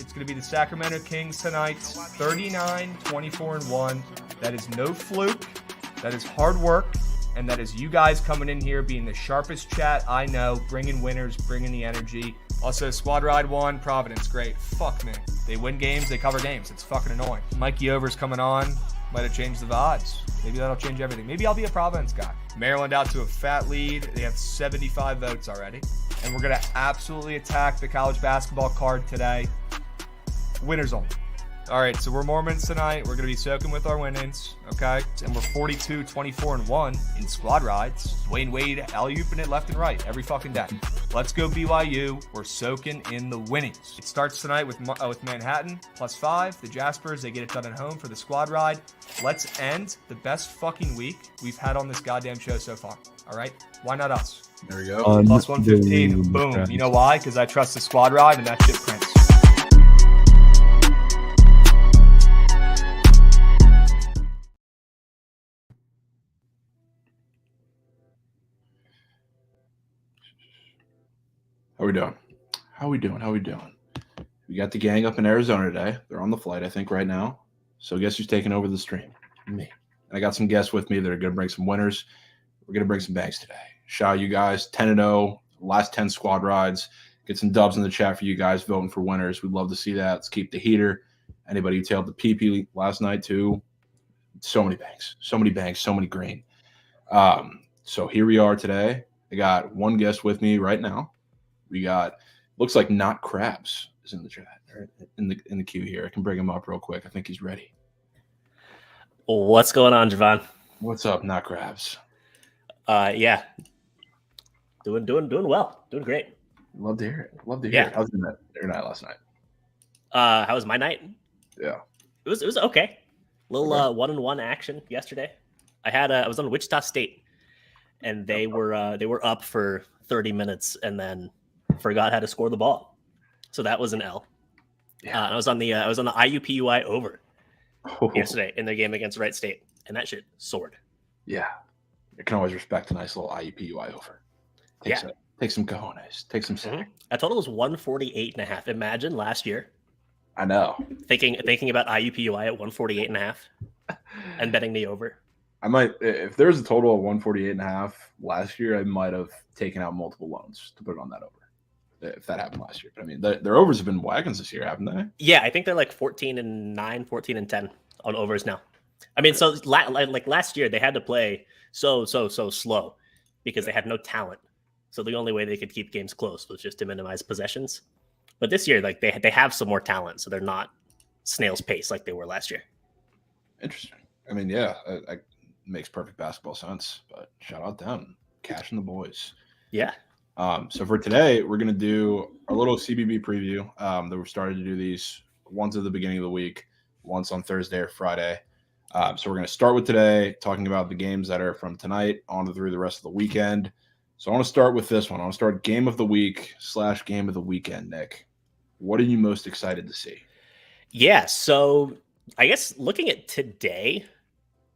It's going to be the Sacramento Kings tonight, 39, 24-1. That is no fluke. That is hard work. And that is you guys coming in here being the sharpest chat I know, bringing winners, bringing the energy. Also, Squad Ride 1, Providence, great. Fuck me. They win games, they cover games. It's fucking annoying. Mikey Over's coming on. Might have changed the odds. Maybe that'll change everything. Maybe I'll be a Providence guy. Maryland out to a fat lead. They have 75 votes already. And we're going to absolutely attack the college basketball card today. Winners only. All right, so we're Mormons tonight. We're going to be soaking with our winnings, okay? And we're 42, 24-1 in squad rides. Dwayne Wade alley-ooping it left and right every fucking day. Let's go BYU. We're soaking in the winnings. It starts tonight with Manhattan, +5. The Jaspers, they get it done at home for the squad ride. Let's end the best fucking week we've had on this goddamn show so far, all right? Why not us? There we go. +115. Boom. You know why? Because I trust the squad ride and that shit prints. How we doing? We got the gang up in Arizona today. They're on the flight, I think, right now. So guess who's taking over the stream? Me. And I got some guests with me that are going to bring some winners. We're going to bring some banks today. Shout out you guys, 10-0, last 10 squad rides. Get some dubs in the chat for you guys voting for winners. We'd love to see that. Let's keep the heater. Anybody who tailed the PP last night too. So many banks, so many green. So here we are today. I got one guest with me right now. We got, looks like Not Crabs is in the chat, or in the queue here. I can bring him up real quick. I think he's ready. What's going on, Javon? What's up, Not Crabs? Yeah, doing well, doing great. Love to hear it. How's your night last night? How was my night? Yeah, it was okay. Little 1-1 action yesterday. I was on Wichita State, and they were up for 30 minutes and then forgot how to score the ball, so that was an L. Yeah. I was on the IUPUI over yesterday in their game against Wright State, and that shit soared. Yeah, you can always respect a nice little IUPUI over. Take some cojones, take some sack. Mm-hmm. That total was 148.5. Imagine last year. I know. Thinking about IUPUI at 148.5 and betting the over. I might, if there's a total of 148.5 last year, I might have taken out multiple loans to put it on that over. If that happened last year. But I mean, their overs have been wagons this year, haven't they? Yeah, I think they're like 14-9, 14-10 on overs now. I mean, so like last year they had to play so slow because they had no talent. So the only way they could keep games close was just to minimize possessions. But this year, like they have some more talent, so they're not snail's pace like they were last year. Interesting. I mean, yeah, it makes perfect basketball sense. But shout out them, Cash and the boys. Yeah. So for today, we're gonna do our little CBB preview. That we've started to do these once at the beginning of the week, once on Thursday or Friday. So we're gonna start with today, talking about the games that are from tonight on through the rest of the weekend. So I want to start with this one. I want to start game of the week / game of the weekend. Nick, what are you most excited to see? Yeah, so I guess looking at today,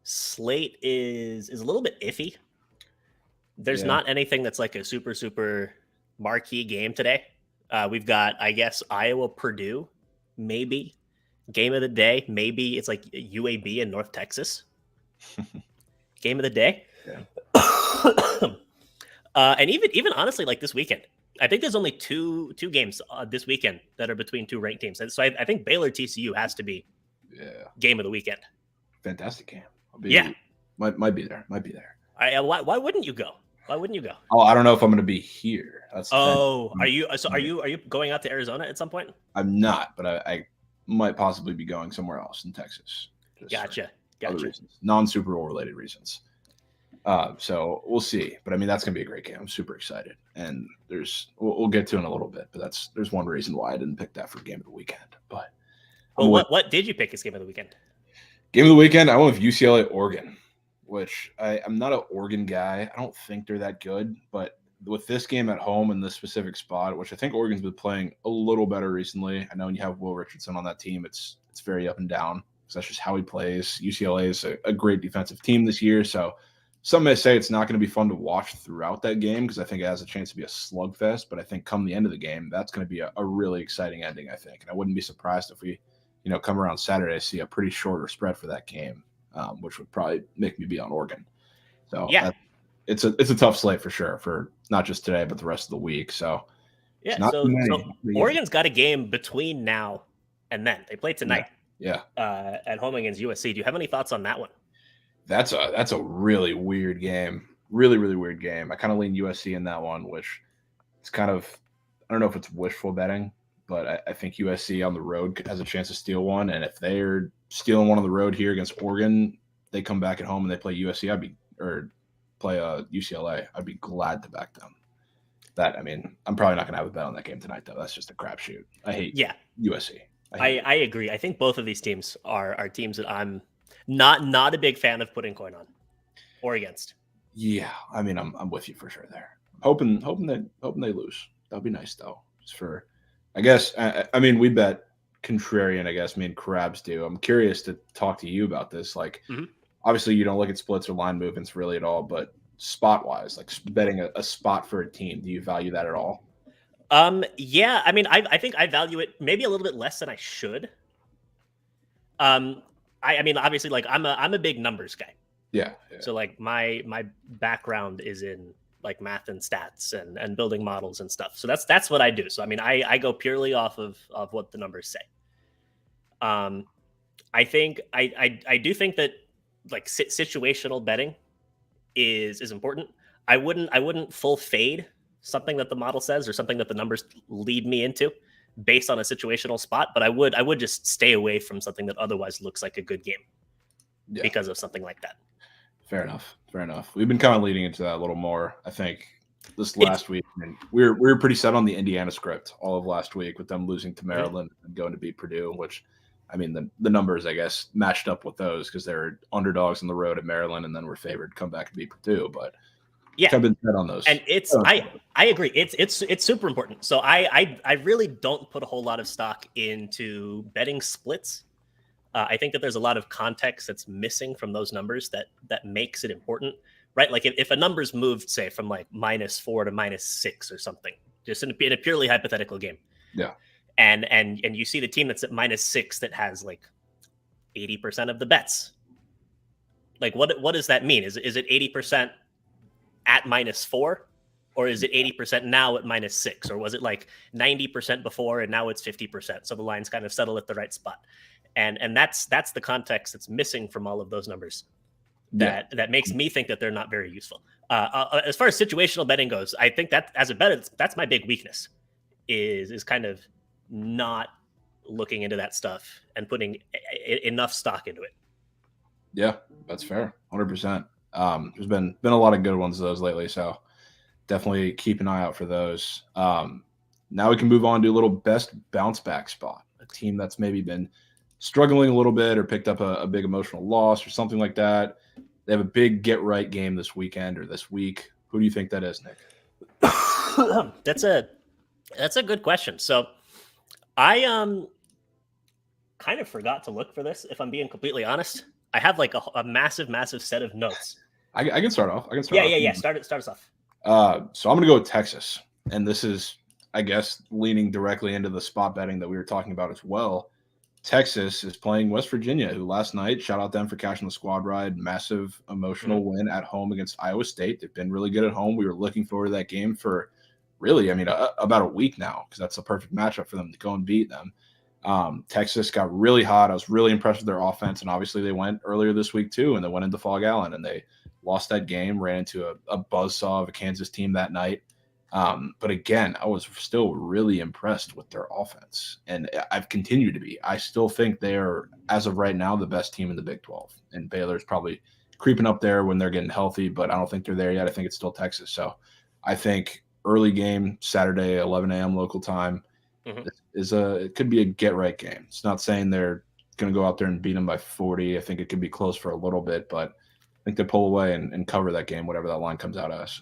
slate is a little bit iffy. There's not anything that's like a super marquee game today. We've got, I guess, Iowa Purdue, maybe game of the day. Maybe it's like UAB in North Texas. Game of the day. Yeah. And even honestly, like this weekend, I think there's only two games this weekend that are between two ranked teams. And so I think Baylor TCU has to be game of the weekend. Fantastic game. Might be there. Why wouldn't you go? Why wouldn't you go? Oh, I don't know if I'm going to be here. Are you going out to Arizona at some point? I'm not, but I might possibly be going somewhere else in Texas. Gotcha. Non-Super Bowl related reasons. So we'll see. But I mean, that's going to be a great game. I'm super excited. And we'll get to it in a little bit, but there's one reason why I didn't pick that for game of the weekend. But what did you pick as game of the weekend? Game of the weekend, I went with UCLA Oregon, which I'm not an Oregon guy. I don't think they're that good, but with this game at home in this specific spot, which I think Oregon's been playing a little better recently. I know when you have Will Richardson on that team, it's very up and down because that's just how he plays. UCLA is a great defensive team this year, so some may say it's not going to be fun to watch throughout that game because I think it has a chance to be a slugfest. But I think come the end of the game, that's going to be a really exciting ending, I think. And I wouldn't be surprised if we, come around Saturday, see a pretty shorter spread for that game, which would probably make me be on Oregon. So Yeah. It's a tough slate for sure, for not just today, but the rest of the week. So Yeah, not so too many. Oregon's got a game between now and then. They play tonight Yeah. at home against USC. Do you have any thoughts on that one? That's a really weird game. Really, really weird game. I kind of lean USC in that one, which it's kind of, I don't know if it's wishful betting, but I think USC on the road has a chance to steal one. And if they're stealing one on the road here against Oregon, they come back at home and they play USC, play UCLA, I'd be glad to back them. I'm probably not going to have a bet on that game tonight, though. That's just a crapshoot. I hate USC. I agree. I think both of these teams are teams that I'm not a big fan of putting coin on or against. Yeah, I'm with you for sure there. Hoping they lose. That'd be nice though. Just for, I guess. We bet contrarian. I guess me and Krabs do. I'm curious to talk to you about this. Like, obviously you don't look at splits or line movements really at all, but spot wise, like betting a spot for a team, do you value that at all? Yeah. I think I value it maybe a little bit less than I should. Obviously, like I'm a big numbers guy. Yeah. So like my background is in like math and stats and building models and stuff. So that's what I do. So I go purely off of what the numbers say. I think I do think that like situational betting is important. I wouldn't full fade something that the model says or something that the numbers lead me into based on a situational spot, but I would just stay away from something that otherwise looks like a good game because of something like that. Fair enough. We've been kind of leading into that a little more, I think, this last week. We were pretty set on the Indiana script all of last week with them losing to Maryland and going to beat Purdue, which the numbers, I guess, matched up with those because they're underdogs on the road at Maryland and then were favored to come back and beat Purdue. But I've been set on those. And I agree. It's super important. So I really don't put a whole lot of stock into betting splits. I think that there's a lot of context that's missing from those numbers that makes it important, right? Like if a number's moved, say, from like -4 to -6 or something, just in a purely hypothetical game. Yeah. And you see the team that's at -6 that has like 80% of the bets. Like what does that mean? Is it 80% at -4, or is it 80% now at -6, or was it like 90% before and now it's 50%? So the lines kind of settle at the right spot. And that's the context that's missing from all of those numbers that makes me think that they're not very useful. As far as situational betting goes, I think that as a bettor, that's my big weakness is kind of not looking into that stuff and putting enough stock into it. Yeah, that's fair. 100%. There's been a lot of good ones of those lately, so definitely keep an eye out for those. Now we can move on to a little best bounce back spot, a team that's maybe been struggling a little bit or picked up a big emotional loss or something like that. They have a big get right game this weekend or this week. Who do you think that is, Nick? That's a good question. So I kind of forgot to look for this, if I'm being completely honest. I have like a massive set of notes. I can start off. Yeah. Start us off. So I'm going to go with Texas. And this is, I guess, leaning directly into the spot betting that we were talking about as well. Texas is playing West Virginia, who last night, shout out them for cashing the squad ride, massive emotional win at home against Iowa State. They've been really good at home. We were looking forward to that game for really, about a week now, because that's a perfect matchup for them to go and beat them. Texas got really hot. I was really impressed with their offense, and obviously they went earlier this week too, and they went into Fog Allen, and they lost that game, ran into a buzzsaw of a Kansas team that night. But again, I was still really impressed with their offense, and I've continued to be. I still think they are, as of right now, the best team in the Big 12, and Baylor's probably creeping up there when they're getting healthy, but I don't think they're there yet. I think it's still Texas. So I think early game, Saturday, 11 a.m. local time, it could be a get-right game. It's not saying they're going to go out there and beat them by 40. I think it could be close for a little bit, but I think they pull away and cover that game, whatever that line comes out as.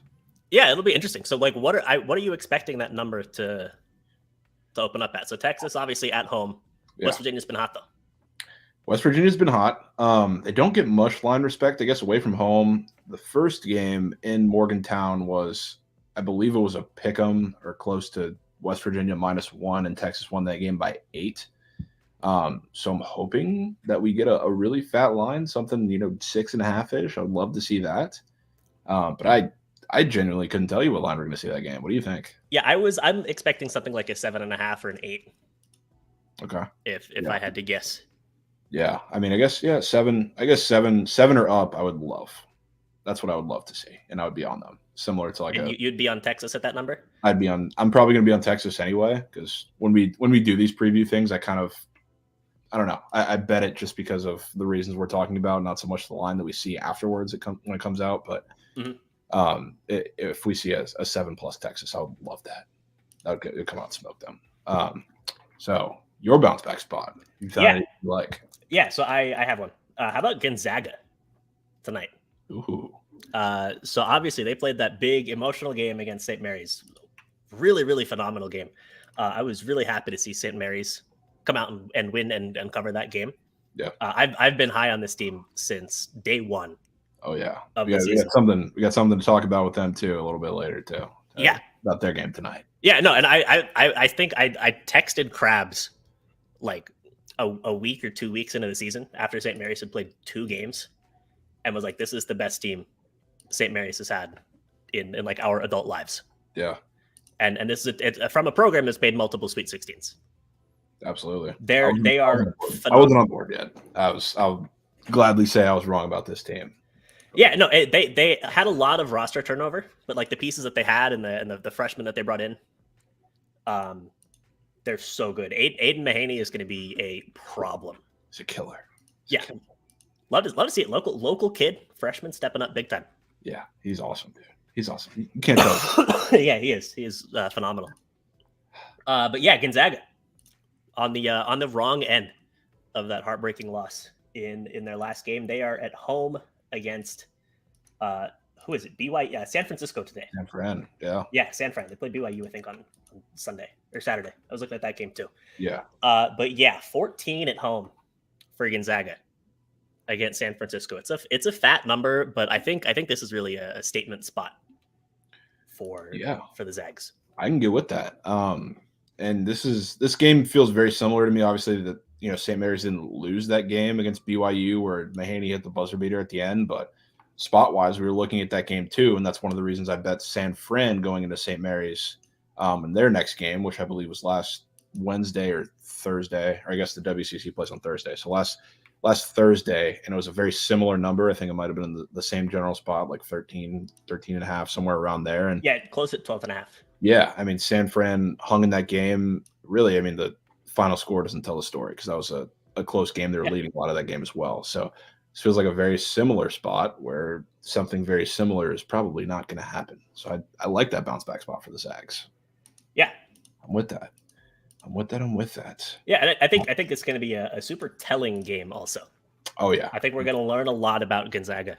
Yeah, it'll be interesting. So, like, what are you expecting that number to open up at? So, Texas obviously at home. West Virginia's been hot though. West Virginia's been hot. They don't get much line respect, I guess, away from home. The first game in Morgantown was, I believe it was a pick 'em or close to West Virginia -1, and Texas won that game by 8. So I'm hoping that we get a really fat line, something 6.5-ish. I'd love to see that. But I genuinely couldn't tell you what line we're going to see that game. What do you think? Yeah, I'm expecting something like a 7.5 or an 8. Okay. If I had to guess. Yeah, I mean, I guess 7. I guess 7 or up. I would love. That's what I would love to see, and I would be on them. Similar to you'd be on Texas at that number. I'd be on. I'm probably going to be on Texas anyway, because when we do these preview things, I don't know. I bet it just because of the reasons we're talking about, not so much the line that we see afterwards when it comes out. But if we see a 7+ Texas, I would love that. That would come out and smoke them. So your bounce back spot, you found anything you like? Yeah, so I have one. How about Gonzaga tonight? Ooh. So obviously they played that big emotional game against St. Mary's. Really, really phenomenal game. I was really happy to see St. Mary's come out and win and cover that game. Yeah. I've been high on this team since day one. Oh yeah. We got something to talk about with them too a little bit later too. Yeah. About their game tonight. Yeah, no, and I think I texted Krabs like a week or 2 weeks into the season after St. Mary's had played 2 games and was like, this is the best team St. Mary's has had in like our adult lives. Yeah. And this is from a program that's made multiple Sweet 16s. Absolutely. They are phenomenal. I wasn't on board yet. I'll gladly say I was wrong about this team. Yeah, no, they had a lot of roster turnover, but like the pieces that they had and the freshmen that they brought in, they're so good. Aiden Mahaney is going to be a problem. He's a killer. Love to see it. Local kid, freshman stepping up big time. Yeah, he's awesome, dude. He's awesome. You can't tell. Yeah, he is. He is phenomenal. But yeah, Gonzaga on the wrong end of that heartbreaking loss in their last game. They are at home against who is it? BYU, San Francisco today. San Fran, yeah. Yeah, San Fran. They played BYU, I think, on Sunday or Saturday. I was looking at that game too. Yeah. But yeah, 14 at home for Gonzaga against San Francisco. It's a fat number, but I think this is really a statement spot for the Zags. I can get with that. And this game feels very similar to me. Obviously, that St. Mary's didn't lose that game against BYU where Mahaney hit the buzzer beater at the end, but spot wise, we were looking at that game too, and that's one of the reasons I bet San Fran going into St. Mary's in their next game, which I believe was last Wednesday or Thursday, or I guess the WCC plays on Thursday. So last Thursday, and it was a very similar number. I think it might have been in the same general spot, like 13 and a half, somewhere around there. And yeah, close at 12 and a half. Yeah, I mean, San Fran hung in that game. Really, I mean, the final score doesn't tell the story because that was a close game. They were leading a lot of that game as well. So this feels like a very similar spot where something very similar is probably not going to happen. So I like that bounce back spot for the Zags. Yeah. I'm with that. Yeah, and I think it's going to be a super telling game also. Oh, yeah. I think we're going to learn a lot about Gonzaga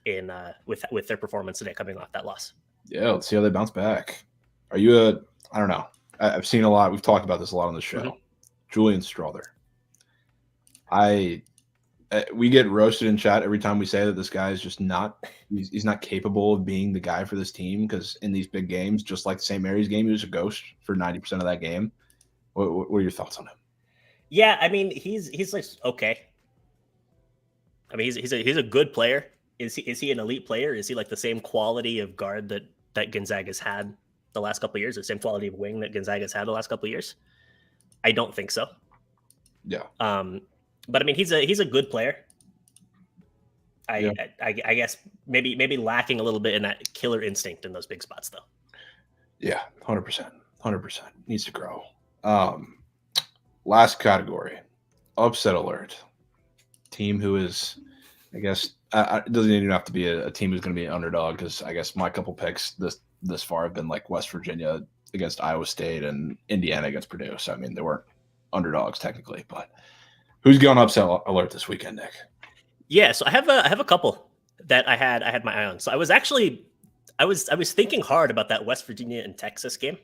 in with their performance today coming off that loss. Yeah, let's see how they bounce back. Are you I don't know. I've seen a lot. We've talked about this a lot on the show. Mm-hmm. Julian Strother. We get roasted in chat every time we say that this guy is just not he's not capable of being the guy for this team, because in these big games, just like the St. Mary's game, he was a ghost for 90% of that game. What are your thoughts on him? Yeah, I mean, he's like okay. I mean, he's a good player. Is he an elite player? Is he like the same quality of guard that Gonzaga's had the last couple of years, the same quality of wing that Gonzaga's had the last couple of years? I don't think so. Yeah. But I mean, he's a good player. I guess maybe lacking a little bit in that killer instinct in those big spots, though. Yeah, 100%. Needs to grow. Last category, upset alert. Team who is, I guess, it doesn't even have to be a team who's going to be an underdog, because I guess my couple picks this far have been like West Virginia against Iowa State and Indiana against Purdue. So I mean, they weren't underdogs technically, but who's going upset alert this weekend, Nick? Yeah, so I have a couple that I had my eye on. So I was thinking hard about that West Virginia and Texas game.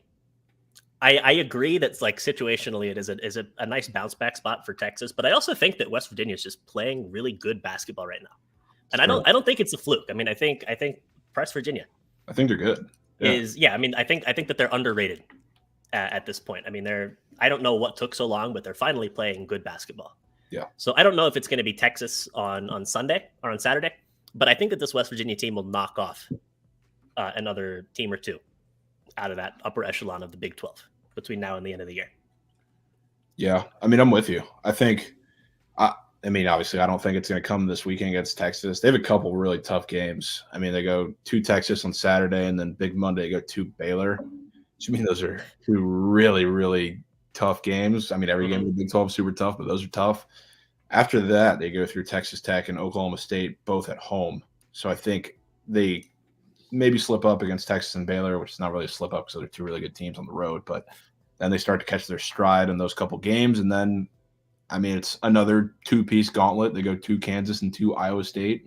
I agree that's like situationally it is a nice bounce back spot for Texas, but I also think that West Virginia is just playing really good basketball right now, and I don't think it's a fluke. I mean, I think Press Virginia. I think they're good. I mean, I think that they're underrated at this point. I mean, I don't know what took so long, but they're finally playing good basketball. Yeah. So I don't know if it's going to be Texas on Sunday or on Saturday, but I think that this West Virginia team will knock off another team or two out of that upper echelon of the Big 12 between now and the end of the year. Yeah, I mean, I'm with you. I think, I mean, obviously, I don't think it's going to come this weekend against Texas. They have a couple really tough games. I mean, they go to Texas on Saturday, and then Big Monday, they go to Baylor. So, I mean, those are two really, really tough games. I mean, every game in the Big 12 is super tough, but those are tough. After that, they go through Texas Tech and Oklahoma State, both at home. So I think they maybe slip up against Texas and Baylor, which is not really a slip up because they're two really good teams on the road. But then they start to catch their stride in those couple games. And then, I mean, it's another two-piece gauntlet. They go to Kansas and to Iowa State,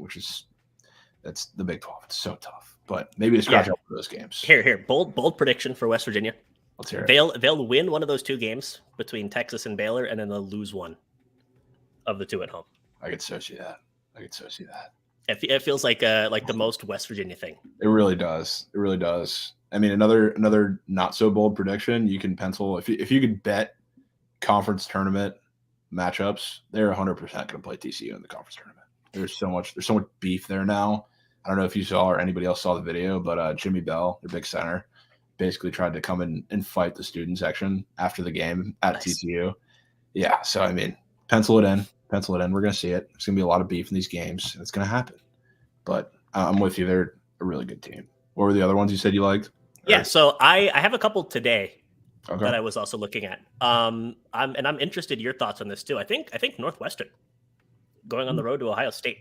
that's the Big 12. It's so tough. But maybe to scratch up for those games. Here, bold prediction for West Virginia. Let's hear it. They'll win one of those two games between Texas and Baylor, and then they'll lose one of the two at home. I could so see that. It feels like the most West Virginia thing. It really does. It really does. I mean, another not so bold prediction you can pencil. If you could bet conference tournament matchups, they're 100% going to play TCU in the conference tournament. There's so much beef there now. I don't know if you saw or anybody else saw the video, but Jimmy Bell, their big center, basically tried to come in and fight the student section after the game at TCU. Yeah, so I mean, pencil it in. We're going to see it. There's going to be a lot of beef in these games, and it's going to happen. But I'm with you. They're a really good team. What were the other ones you said you liked? Yeah, so I have a couple today that I was also looking at. I'm interested in your thoughts on this too. I think Northwestern going on the road to Ohio State.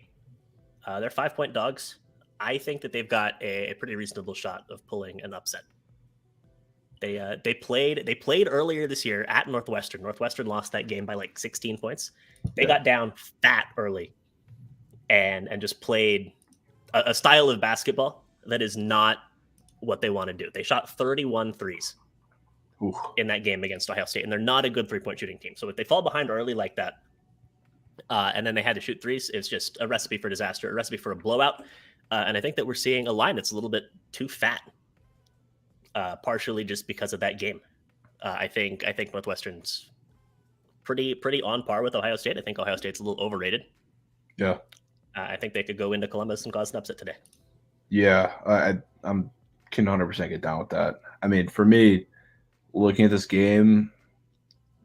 They're 5-point dogs. I think that they've got a pretty reasonable shot of pulling an upset. They played earlier this year at Northwestern. Northwestern lost that game by like 16 points. They got down fat early and just played a style of basketball that is not what they want to do. They shot 31 threes in that game against Ohio State, and they're not a good 3-point shooting team. So if they fall behind early like that, and then they had to shoot threes, it's just a recipe for disaster, a recipe for a blowout. And I think that we're seeing a line that's a little bit too fat. Partially just because of that game. I think Northwestern's pretty on par with Ohio State. I think Ohio State's a little overrated. Yeah. I think they could go into Columbus and cause an upset today. Yeah, I'm can 100% get down with that. I mean, for me, looking at this game,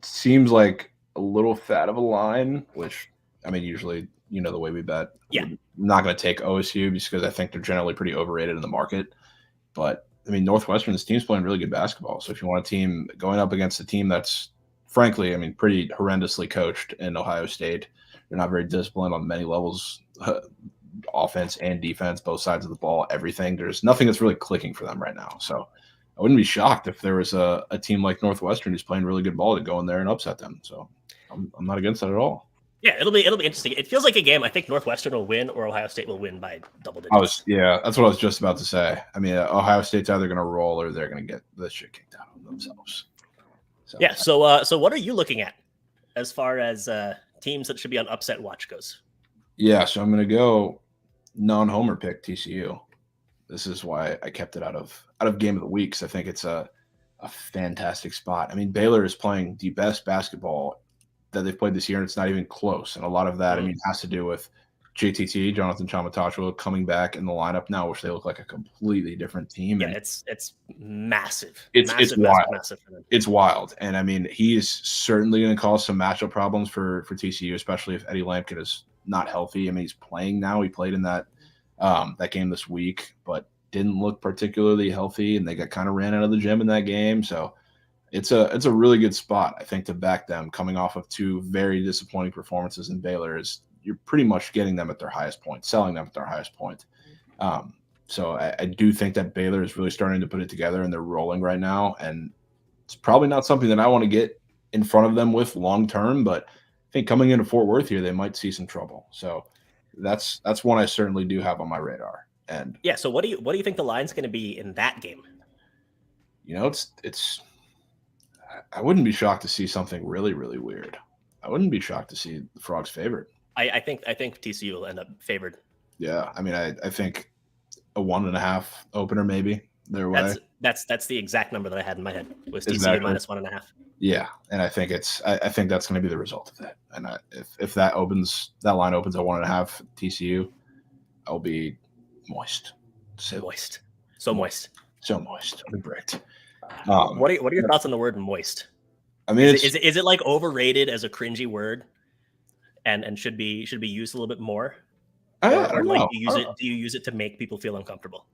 seems like a little fat of a line, which, I mean, usually, the way we bet. Yeah. I'm not going to take OSU just because I think they're generally pretty overrated in the market. But I mean, Northwestern, this team's playing really good basketball. So if you want a team going up against a team that's, frankly, I mean, pretty horrendously coached in Ohio State, they're not very disciplined on many levels, offense and defense, both sides of the ball, everything. There's nothing that's really clicking for them right now. So I wouldn't be shocked if there was a team like Northwestern who's playing really good ball to go in there and upset them. So I'm not against that at all. Yeah, it'll be interesting. It feels like a game. I think Northwestern will win or Ohio State will win by double digits. That's what I was just about to say. I mean, Ohio State's either going to roll or they're going to get the shit kicked out of themselves. So, yeah. So what are you looking at as far as teams that should be on upset watch goes? Yeah. So I'm going to go non-homer pick TCU. This is why I kept it out of game of the week. 'Cause I think it's a fantastic spot. I mean, Baylor is playing the best basketball that they've played this year, and it's not even close. And a lot of that, I mean, has to do with JTT, Jonathan Chamatachua, coming back in the lineup now, which they look like a completely different team. Yeah, and it's massive. It's wild. Massive for them. It's wild. And I mean, he is certainly going to cause some matchup problems for TCU, especially if Eddie Lampkin is not healthy. I mean, he's playing now. He played in that game this week, but didn't look particularly healthy, and they got kind of ran out of the gym in that game. So it's a really good spot, I think, to back them coming off of two very disappointing performances in Baylor. Is you're pretty much getting them at their highest point, selling them at their highest point. So I do think that Baylor is really starting to put it together, and they're rolling right now. And it's probably not something that I want to get in front of them with long term, but I think coming into Fort Worth here, they might see some trouble. So that's one I certainly do have on my radar. And yeah, so what do you think the line's going to be in that game? It's I wouldn't be shocked to see something really, really weird. I wouldn't be shocked to see the Frogs favored. I think TCU will end up favored. Yeah, I mean, I think a 1.5 opener maybe their way. That's the exact number that I had in my head was TCU Exactly. minus 1.5. Yeah, and I think I think that's going to be the result of that. And if that line opens at 1.5 TCU, I'll be moist. So moist. So moist. I'll be bricked. What are your thoughts on the word moist? I mean, is it like overrated as a cringy word, and should be used a little bit more? Or like do you use it to make people feel uncomfortable?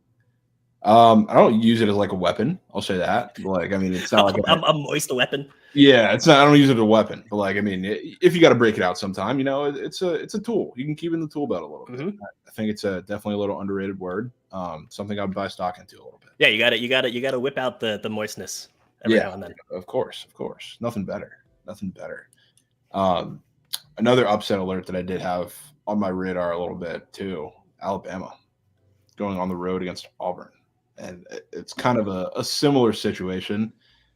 I don't use it as like a weapon. I'll say that. Like, I mean, it's not like a moist weapon. Yeah, it's not. I don't use it as a weapon, but like, I mean, if you got to break it out sometime, it's a tool. You can keep it in the tool belt a little bit. Mm-hmm. I think it's definitely a little underrated word. Something I'd buy stock into a little bit. Yeah, you got to whip out the moistness every now and then. Of course. Nothing better. Another upset alert that I did have on my radar a little bit too. Alabama going on the road against Auburn. And it's kind of a similar situation.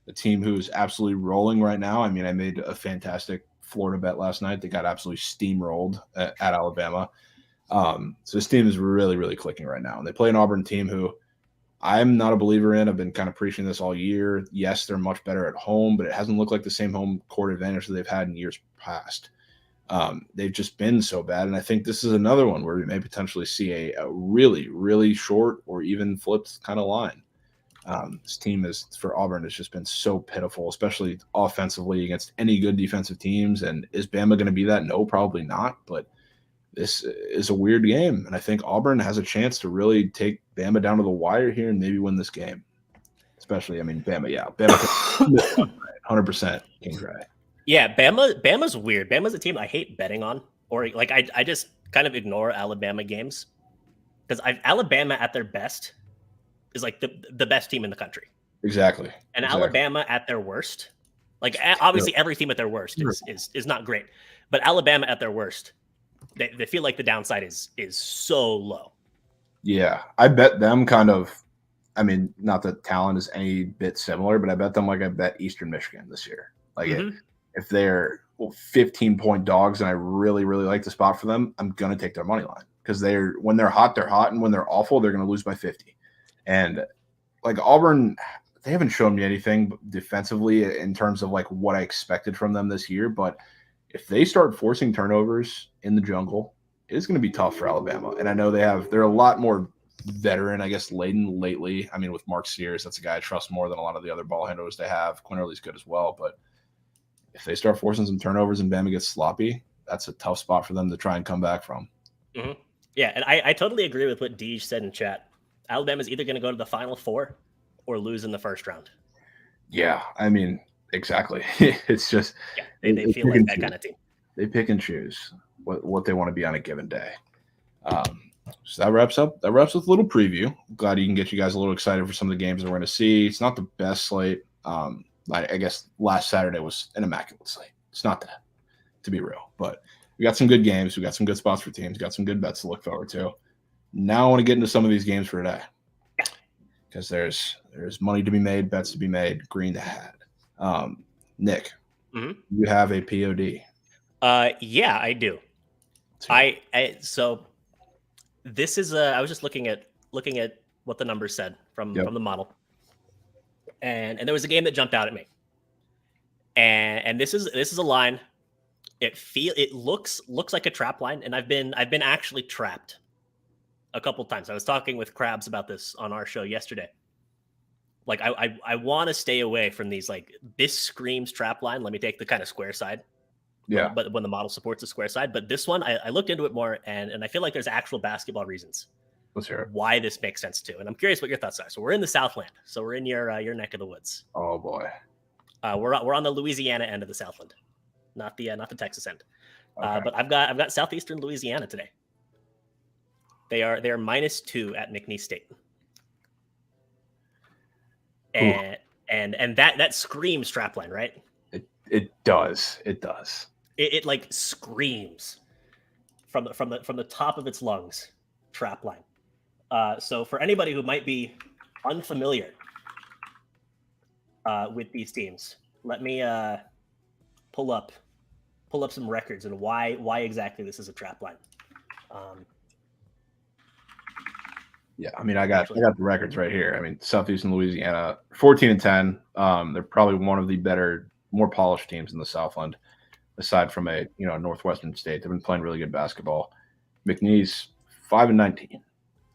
A team who's absolutely rolling right now. I mean, I made a fantastic Florida bet last night. They got absolutely steamrolled at Alabama. So this team is really, really clicking right now. And they play an Auburn team who I'm not a believer in. I've been kind of preaching this all year. Yes, they're much better at home, but it hasn't looked like the same home court advantage that they've had in years past. They've just been so bad. And I think this is another one where we may potentially see a really, really short or even flipped kind of line. This team for Auburn has just been so pitiful, especially offensively against any good defensive teams. And is Bama going to be that? No, probably not. But this is a weird game. And I think Auburn has a chance to really take Bama down to the wire here and maybe win this game. Especially, I mean, Bama, 100% King Dry. Yeah, Bama's weird. Bama's a team I hate betting on, or like I just kind of ignore Alabama games because Alabama at their best is like the best team in the country. Exactly. And Alabama at their worst, like obviously every team at their worst is not great, but Alabama at their worst, they feel like the downside is so low. Yeah, I bet them kind of. I mean, not that talent is any bit similar, but I bet them like I bet Eastern Michigan this year. Like if they're 15-point dogs and I really, really like the spot for them, I'm going to take their money line because when they're hot, and when they're awful, they're going to lose by 50. And like Auburn, they haven't shown me anything defensively in terms of like what I expected from them this year. But if they start forcing turnovers in the jungle, it's going to be tough for Alabama. And I know they're a lot more veteran, I guess, laden lately. I mean, with Mark Sears, that's a guy I trust more than a lot of the other ball handlers they have. Quinn Early's good as well, but if they start forcing some turnovers and Bama gets sloppy, that's a tough spot for them to try and come back from. Mm-hmm. Yeah, and I totally agree with what Deej said in chat. Alabama's either going to go to the Final Four or lose in the first round. Yeah, I mean, exactly. It's just they feel like that kind of team. They pick and choose what they want to be on a given day. So that wraps up with a little preview. Glad you can get you guys a little excited for some of the games that we're going to see. It's not the best slate. I guess last Saturday was an immaculate slate. It's not that, to be real. But we got some good games. We got some good spots for teams. Got some good bets to look forward to. Now I want to get into some of these games for today because there's money to be made, bets to be made, green to add. Nick, you have a POD. Yeah, I do. So this is I was just looking at what the numbers said from the model. And there was a game that jumped out at me. And this is a line. It looks like a trap line, and I've been actually trapped a couple times. I was talking with Krabs about this on our show yesterday. Like I want to stay away from these, like, this screams trap line. Let me take the kind of square side. Yeah. But when the model supports a square side, but this one I looked into it more, and I feel like there's actual basketball reasons. Let's hear it. Why this makes sense too, and I'm curious what your thoughts are. So we're in the Southland, so we're in your neck of the woods. Oh boy. We're on the Louisiana end of the Southland, not the Texas end. Okay. But I've got southeastern Louisiana today. They are -2 at McNeese State, and that screams trap line, right? It does. It like screams from the top of its lungs, trap line. So for anybody who might be unfamiliar with these teams, let me pull up some records and why exactly this is a trap line. Yeah, I mean, I got the records right here. I mean, Southeastern Louisiana, 14-10. They're probably one of the better, more polished teams in the Southland, aside from a Northwestern state. They've been playing really good basketball. McNeese, 5-19.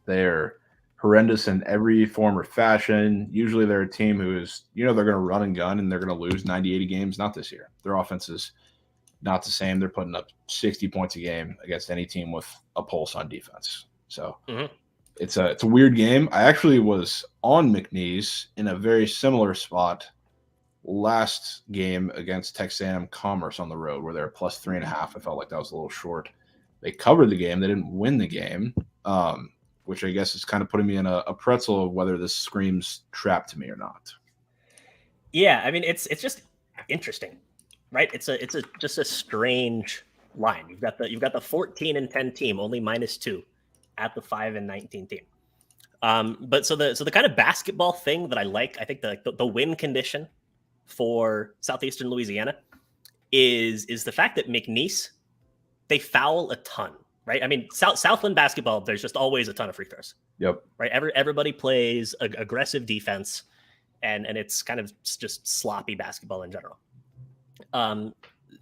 They're horrendous in every form or fashion. Usually they're a team who is, they're going to run and gun and they're going to lose 90, 80 games. Not this year. Their offense is not the same. They're putting up 60 points a game against any team with a pulse on defense. So it's a weird game. I actually was on McNeese in a very similar spot last game against Texas A&M Commerce on the road, where they're plus 3.5. I felt like that was a little short. They covered the game. They didn't win the game, which I guess is kind of putting me in a pretzel of whether this screams trap to me or not. Yeah, I mean, it's just interesting, right? It's just a strange line. You've got the 14-10 team, only -2 at the 5-19 team. But so the kind of basketball thing that I like, I think the win condition for Southeastern Louisiana is the fact that McNeese, they foul a ton, right? I mean, Southland basketball, there's just always a ton of free throws. Yep. Right. Everybody plays aggressive defense, and it's kind of just sloppy basketball in general.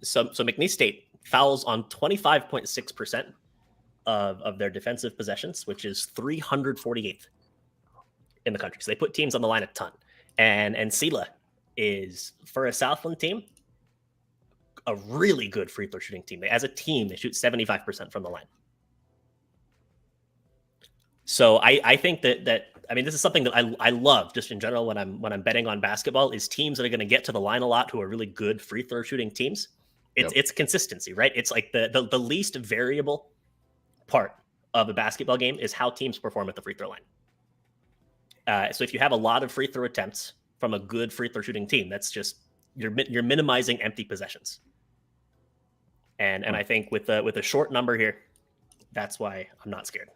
So McNeese State fouls on 25.6% of their defensive possessions, which is 348th in the country. So they put teams on the line a ton. And Sela is, for a Southland team, a really good free throw shooting team. As a team, they shoot 75% from the line. So I think that I mean, this is something that I love just in general when I'm betting on basketball, is teams that are going to get to the line a lot, who are really good free throw shooting teams. It's consistency, right? It's like the least variable part of a basketball game is how teams perform at the free throw line. So if you have a lot of free throw attempts from a good free throw shooting team, that's just you're minimizing empty possessions. And I think with a short number here, that's why I'm not scared.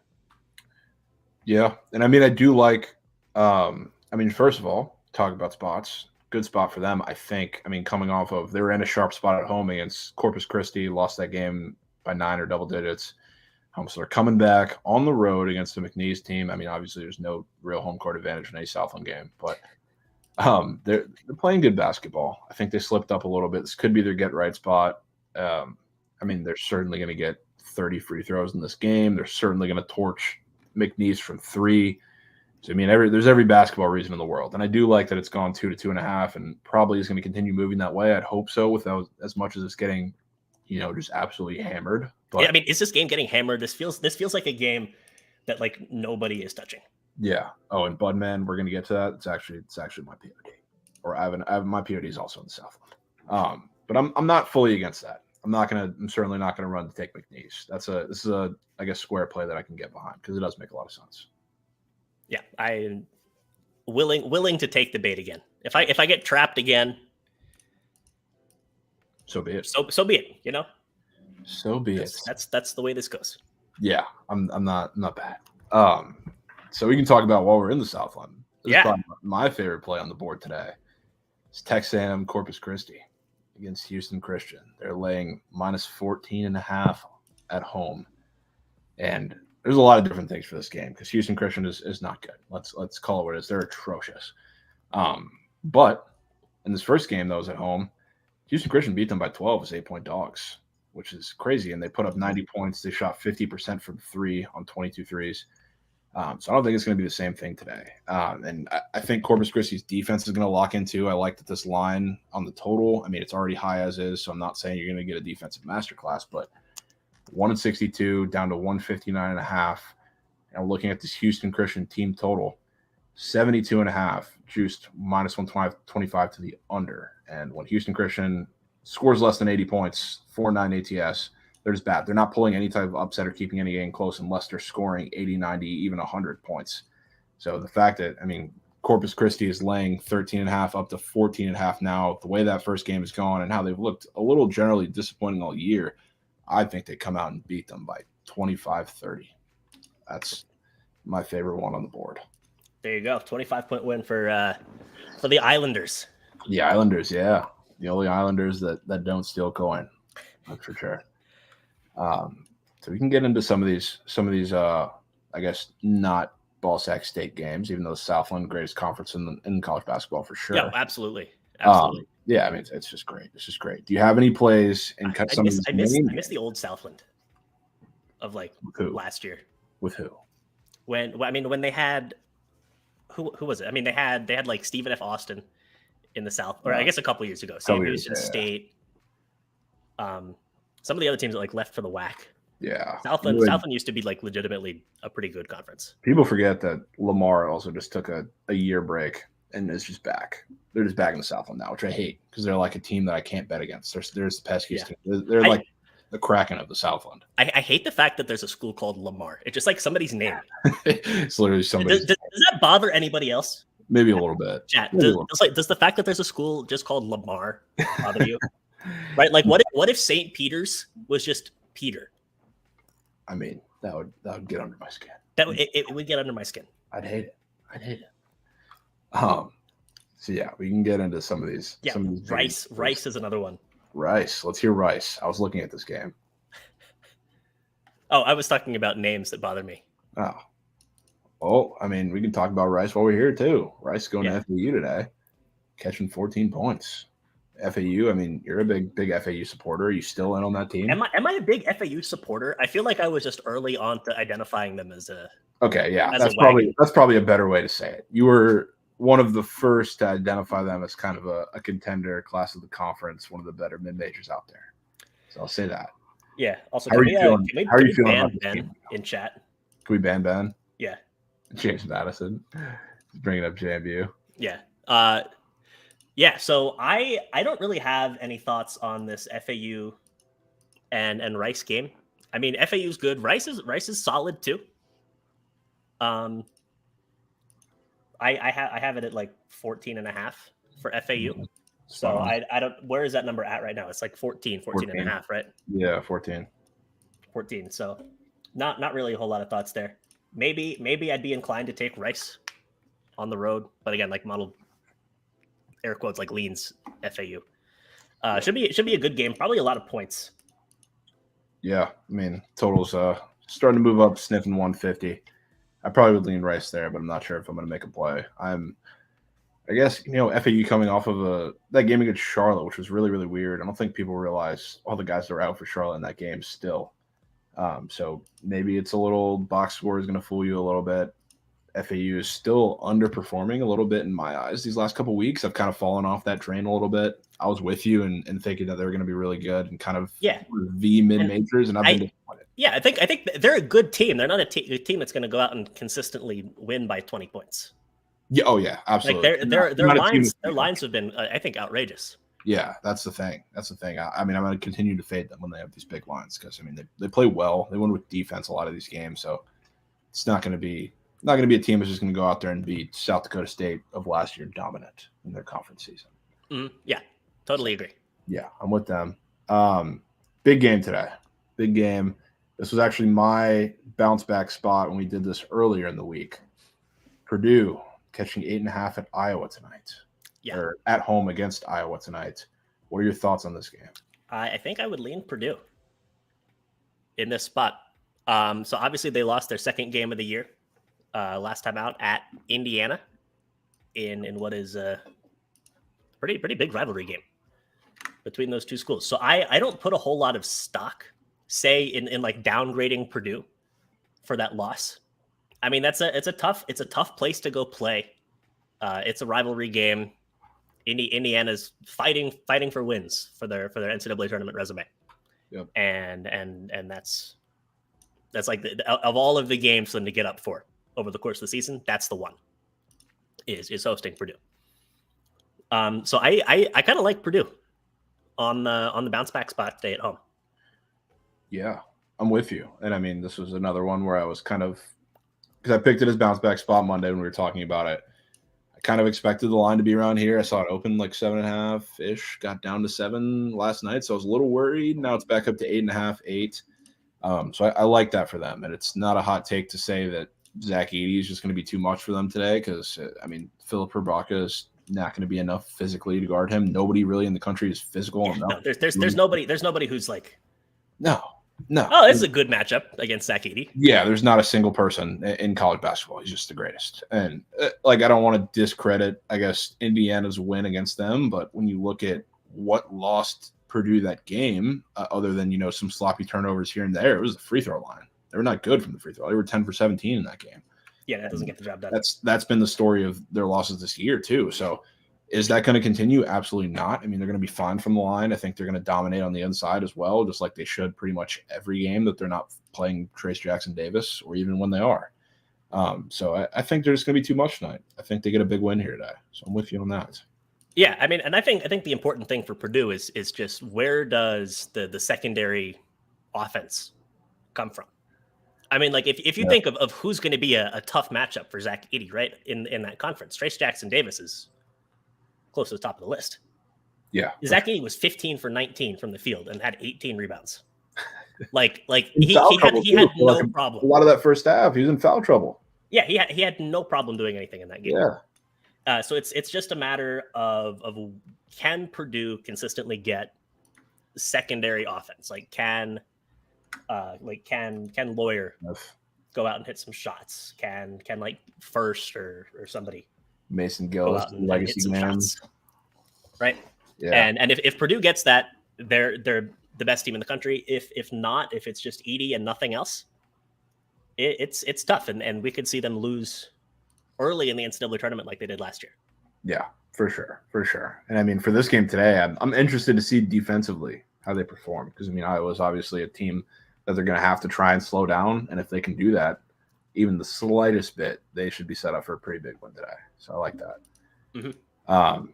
Yeah, and I mean, I do like. First of all, talk about spots. Good spot for them, I think. I mean, coming off of, they were in a sharp spot at home against Corpus Christi, lost that game by 9 or double digits. So they're coming back on the road against the McNeese team. I mean, obviously, there's no real home court advantage in any Southland game, but they're playing good basketball. I think they slipped up a little bit. This could be their get right spot. They're certainly going to get 30 free throws in this game. They're certainly going to torch McNeese from 3. So, I mean, there's every basketball reason in the world. And I do like that it's gone 2 to 2.5 and probably is going to continue moving that way. I'd hope so, without as much as it's getting, just absolutely hammered. But yeah, I mean, is this game getting hammered? This feels like a game that like nobody is touching. Yeah. Oh, and Budman, we're going to get to that. It's actually my POD. Or I have my POD is also in the Southland. But I'm not fully against that. I'm certainly not going to run to take McNeese. This is a, I guess, square play that I can get behind, because it does make a lot of sense. Yeah, I'm willing to take the bait again. If I get trapped again, so be it. So be it. So be it. That's the way this goes. Yeah, I'm not bad. So we can talk about while we're in the Southland. This is probably my favorite play on the board today. It's Texas A&M Corpus Christi against Houston Christian. They're laying -14.5 at home, and there's a lot of different things for this game, because Houston Christian is not good. Let's call it what it is. They're atrocious. But in this first game that was at home, Houston Christian beat them by 12 as 8-point dogs, which is crazy. And they put up 90 points. They shot 50% from 3 on 22 threes. So I don't think it's going to be the same thing today. And I think Corpus Christi's defense is going to lock into. I like that this line on the total, I mean, it's already high as is, so I'm not saying you're going to get a defensive masterclass, but 162 down to 159.5. And looking at this Houston Christian team total, 72.5, juiced -125 to the under. And when Houston Christian scores less than 80 points, 4.9 ATS, they're just bad. They're not pulling any type of upset or keeping any game close unless they're scoring 80, 90, even 100 points. So the fact that, Corpus Christi is laying 13.5 up to 14.5 now, the way that first game is going and how they've looked a little generally disappointing all year, I think they come out and beat them by 25-30. That's my favorite one on the board. There you go. 25-point win for the Islanders. The Islanders, yeah. The only Islanders that don't steal coin. That's for sure. So we can get into some of these I guess not Ball Sack State games, even though Southland greatest conference in college basketball for sure. Yeah, absolutely. Absolutely. Yeah, I mean it's just great. It's just great. Do you have any plays in some of these? I miss the old Southland of like last year. With who? When they had who was it? I mean, they had like Stephen F. Austin in the South, or I guess a couple years ago. Sam Houston State. Some of the other teams that like left for the WAC. Yeah, Southland used to be like legitimately a pretty good conference. People forget that Lamar also just took a year break and is just back. They're just back in the Southland now, which I hate because they're like a team that I can't bet against. There's the peskiest team. They're like the Kraken of the Southland. I hate the fact that there's a school called Lamar. It's just like somebody's name. It's literally somebody. Does that bother anybody else? Maybe a little bit. Chat. Does the fact that there's a school just called Lamar bother you? Right? Like, what if St. Peter's was just Peter? I mean, that would get under my skin. It would get under my skin. I'd hate it. So yeah, we can get into some of these. Yeah, some of these Rice is another one. Rice. Let's hear Rice. I was looking at this game. Oh, I was talking about names that bother me. Oh, I mean, we can talk about Rice while we're here too. Rice going to FAU today, catching 14 points. FAU, I mean, you're a big FAU supporter. Are you still in on that team? Am I a big FAU supporter? I feel like I was just early on to identifying them as a. Okay, yeah, that's probably a better way to say it. You were one of the first to identify them as kind of a contender, class of the conference, one of the better mid majors out there. So I'll say that. Yeah. Also, how are you feeling? How are you feeling about Ben in chat? Can we ban Ben? Yeah. James Madison, bringing up JMU. Yeah. Yeah. So I don't really have any thoughts on this FAU and Rice game. I mean, FAU's good. Rice is solid too. I have it at like 14.5 for FAU. So I don't, where is that number at right now? It's like 14 and a half, right? Yeah, 14. So not really a whole lot of thoughts there. Maybe I'd be inclined to take Rice on the road, but again, like model air quotes like leans FAU. Should be a good game. Probably a lot of points. Yeah, I mean totals starting to move up, sniffing 150. I probably would lean Rice there, but I'm not sure if I'm going to make a play. I guess, FAU coming off of that game against Charlotte, which was really, really weird. I don't think people realize all the guys that were out for Charlotte in that game still. So maybe it's a little box score is going to fool you a little bit. FAU is still underperforming a little bit in my eyes. These last couple of weeks, I've kind of fallen off that train a little bit. I was with you and thinking that they were going to be really good and kind of V mid-majors, and I've been disappointed. Yeah, I think they're a good team. They're not a team that's going to go out and consistently win by 20 points. Yeah, oh yeah, absolutely. Like their lines have been, I think, outrageous. Yeah, that's the thing. I mean, I'm going to continue to fade them when they have these big lines because I mean they play well. They win with defense a lot of these games, so it's not going to be a team that's just going to go out there and beat South Dakota State of last year dominant in their conference season. Yeah, totally agree. Yeah, I'm with them. Big game today. Big game. This was actually my bounce back spot when we did this earlier in the week. Purdue catching 8.5 at Iowa tonight. Yeah. Or at home against Iowa tonight. What are your thoughts on this game? I think I would lean Purdue in this spot. So obviously they lost their second game of the year last time out at Indiana in what is a pretty big rivalry game between those two schools. So I don't put a whole lot of stock, say, in like downgrading Purdue for that loss. I mean, it's a tough place to go play. It's a rivalry game. Indiana's fighting for wins for their NCAA tournament resume. Yep. And that's like of all of the games for them to get up for over the course of the season, that's the one is hosting Purdue. So I kind of like Purdue on the bounce back spot today at home. Yeah, I'm with you. And I mean, this was another one where I was kind of, because I picked it as bounce back spot Monday when we were talking about it. I kind of expected the line to be around here. I saw it open like 7.5-ish, got down to 7 last night. So I was a little worried. Now it's back up to 8.5, 8. So I like that for them. And it's not a hot take to say that Zach Edey is just going to be too much for them today because, I mean, Philip Herbaka is not going to be enough physically to guard him. Nobody really in the country is physical enough. No, there's nobody who's like, No. oh, this is a good matchup against Zach Edey. Yeah, there's not a single person in college basketball. He's just the greatest. And like, I don't want to discredit, I guess, Indiana's win against them, but when you look at what lost Purdue that game, other than, you know, some sloppy turnovers here and there, it was the free throw line. They were not good from the free throw. They were 10 for 17 in that game. Yeah, that doesn't get the job done. That's been the story of their losses this year too. So is that going to continue? Absolutely not. I mean, they're going to be fine from the line. I think they're going to dominate on the inside as well, just like they should pretty much every game that they're not playing Trace Jackson Davis, or even when they are. So I think there's going to be too much tonight. I think they get a big win here today. So I'm with you on that. Yeah, I mean, and I think the important thing for Purdue is just where does the secondary offense come from? I mean, like if you think of who's going to be a tough matchup for Zach Edey, right, in that conference, Trace Jackson Davis is close to the top of the list. Yeah. Zach Edey was 15 for 19 from the field and had 18 rebounds. Like he had no problem. A lot of that first half, he was in foul trouble. Yeah, he had no problem doing anything in that game. Yeah. So it's just a matter of can Purdue consistently get secondary offense? Like can Lawyer go out and hit some shots? Can like First or somebody Mason Gillis, legacy man, right? Yeah. And if Purdue gets that, they're the best team in the country. If not, if it's just Edey and nothing else, it's tough, and we could see them lose early in the NCAA tournament like they did last year. Yeah, for sure. And I mean, for this game today, I'm interested to see defensively how they perform, because I mean, Iowa's obviously a team that they're going to have to try and slow down, and if they can do that, even the slightest bit, they should be set up for a pretty big win today. So I like that. Mm-hmm.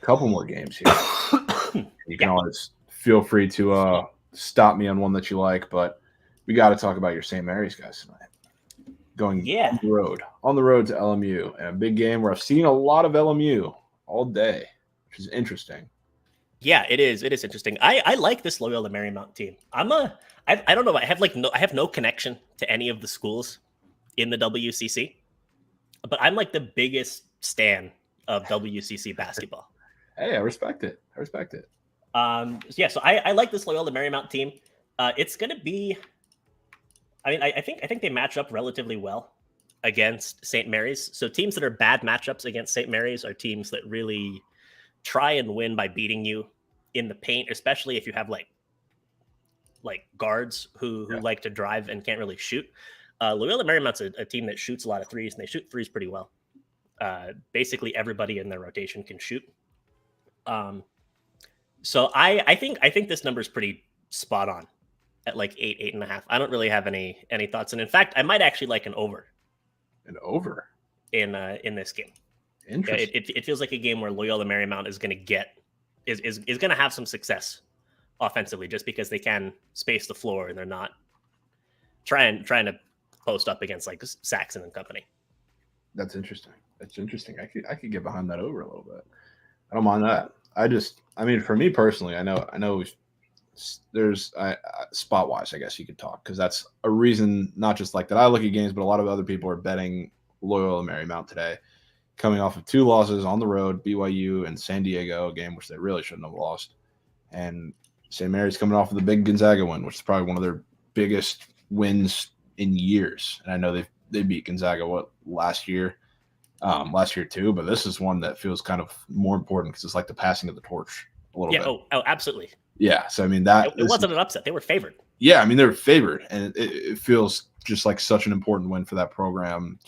Couple more games here. You can always feel free to stop me on one that you like, but we got to talk about your St. Mary's guys tonight. Going on the road to LMU, and a big game where I've seen a lot of LMU all day, which is interesting. Yeah, it is. It is interesting. I like this Loyola Marymount team. I don't know. I have no connection to any of the schools in the WCC, but I'm like the biggest stan of WCC basketball. Hey, I respect it. Yeah, so I like this Loyola Marymount team. It's going to be, I mean, I think they match up relatively well against St. Mary's. So teams that are bad matchups against St. Mary's are teams that really try and win by beating you in the paint, especially if you have like guards who like to drive and can't really shoot. Loyola Marymount's a team that shoots a lot of threes, and they shoot threes pretty well. Basically everybody in their rotation can shoot. So I think this number is pretty spot on at like 8.5. I don't really have any thoughts, and in fact, I might actually like an over. An over in this game. Interesting. It feels like a game where Loyola Marymount is going to have some success offensively, just because they can space the floor and they're not trying to post up against like Saxon and company. That's interesting. I could get behind that over a little bit. I don't mind that. I mean, for me personally, I know there's spot wise, I guess you could talk, because that's a reason, not just like that I look at games, but a lot of other people are betting Loyola Marymount today, coming off of 2 losses on the road, BYU and San Diego, a game which they really shouldn't have lost. And St. Mary's coming off of the big Gonzaga win, which is probably one of their biggest wins in years. And I know they beat Gonzaga last year too, but this is one that feels kind of more important because it's like the passing of the torch a little bit. Oh, absolutely. Yeah. So I mean, it wasn't an upset. They were favored. Yeah, I mean, they were favored, and it feels just like such an important win for that program.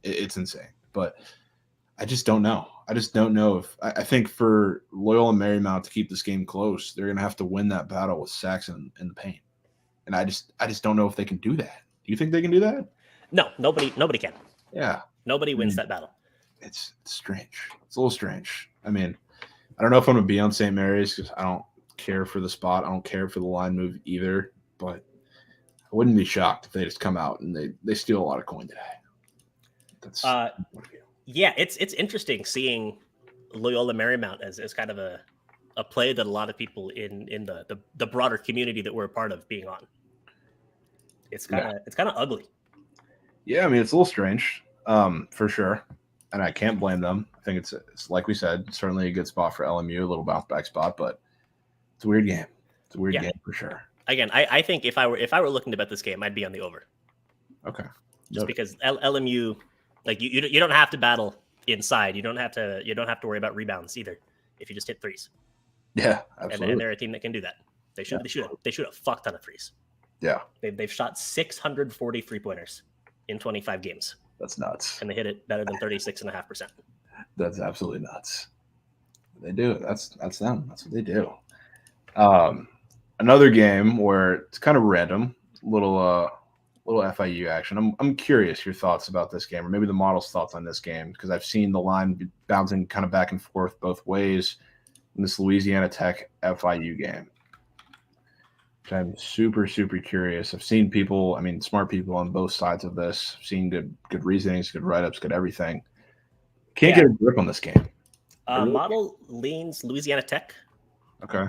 It's insane. But I just don't know. If I think for Loyola Marymount to keep this game close, they're going to have to win that battle with Saxon in the paint. And I just don't know if they can do that. Do you think they can do that? No, nobody can. Yeah. Nobody wins that battle. It's strange. It's a little strange. I mean, I don't know if I'm going to be on St. Mary's because I don't care for the spot. I don't care for the line move either. But I wouldn't be shocked if they just come out and they steal a lot of coin today. That's yeah, it's interesting seeing Loyola Marymount as kind of a play that a lot of people in the broader community that we're a part of being on. It's kind of ugly. Yeah, I mean, it's a little strange, for sure. and I can't blame them. I think it's like we said, certainly a good spot for LMU, a little bounce back spot, but it's a weird game. It's a weird game for sure. Again, I think if I were looking to bet this game, I'd be on the over. Okay. Just because LMU, like you don't have to battle inside. You don't have to worry about rebounds either if you just hit threes. Yeah, absolutely. And they're a team that can do that. They shoot a fuck ton of threes. Yeah. They've shot 640 3-pointers in 25 games. That's nuts. And they hit it better than 36.5%. That's absolutely nuts. They do it. That's them. That's what they do. Another game where it's kind of random, little FIU action. I'm curious your thoughts about this game, or maybe the model's thoughts on this game, because I've seen the line bouncing kind of back and forth both ways in this Louisiana Tech FIU game. I'm super, super curious. I've seen people, I mean, smart people on both sides of this. I've seen good reasonings, good write-ups, good everything. Can't get a grip on this game. Model leans Louisiana Tech. Okay.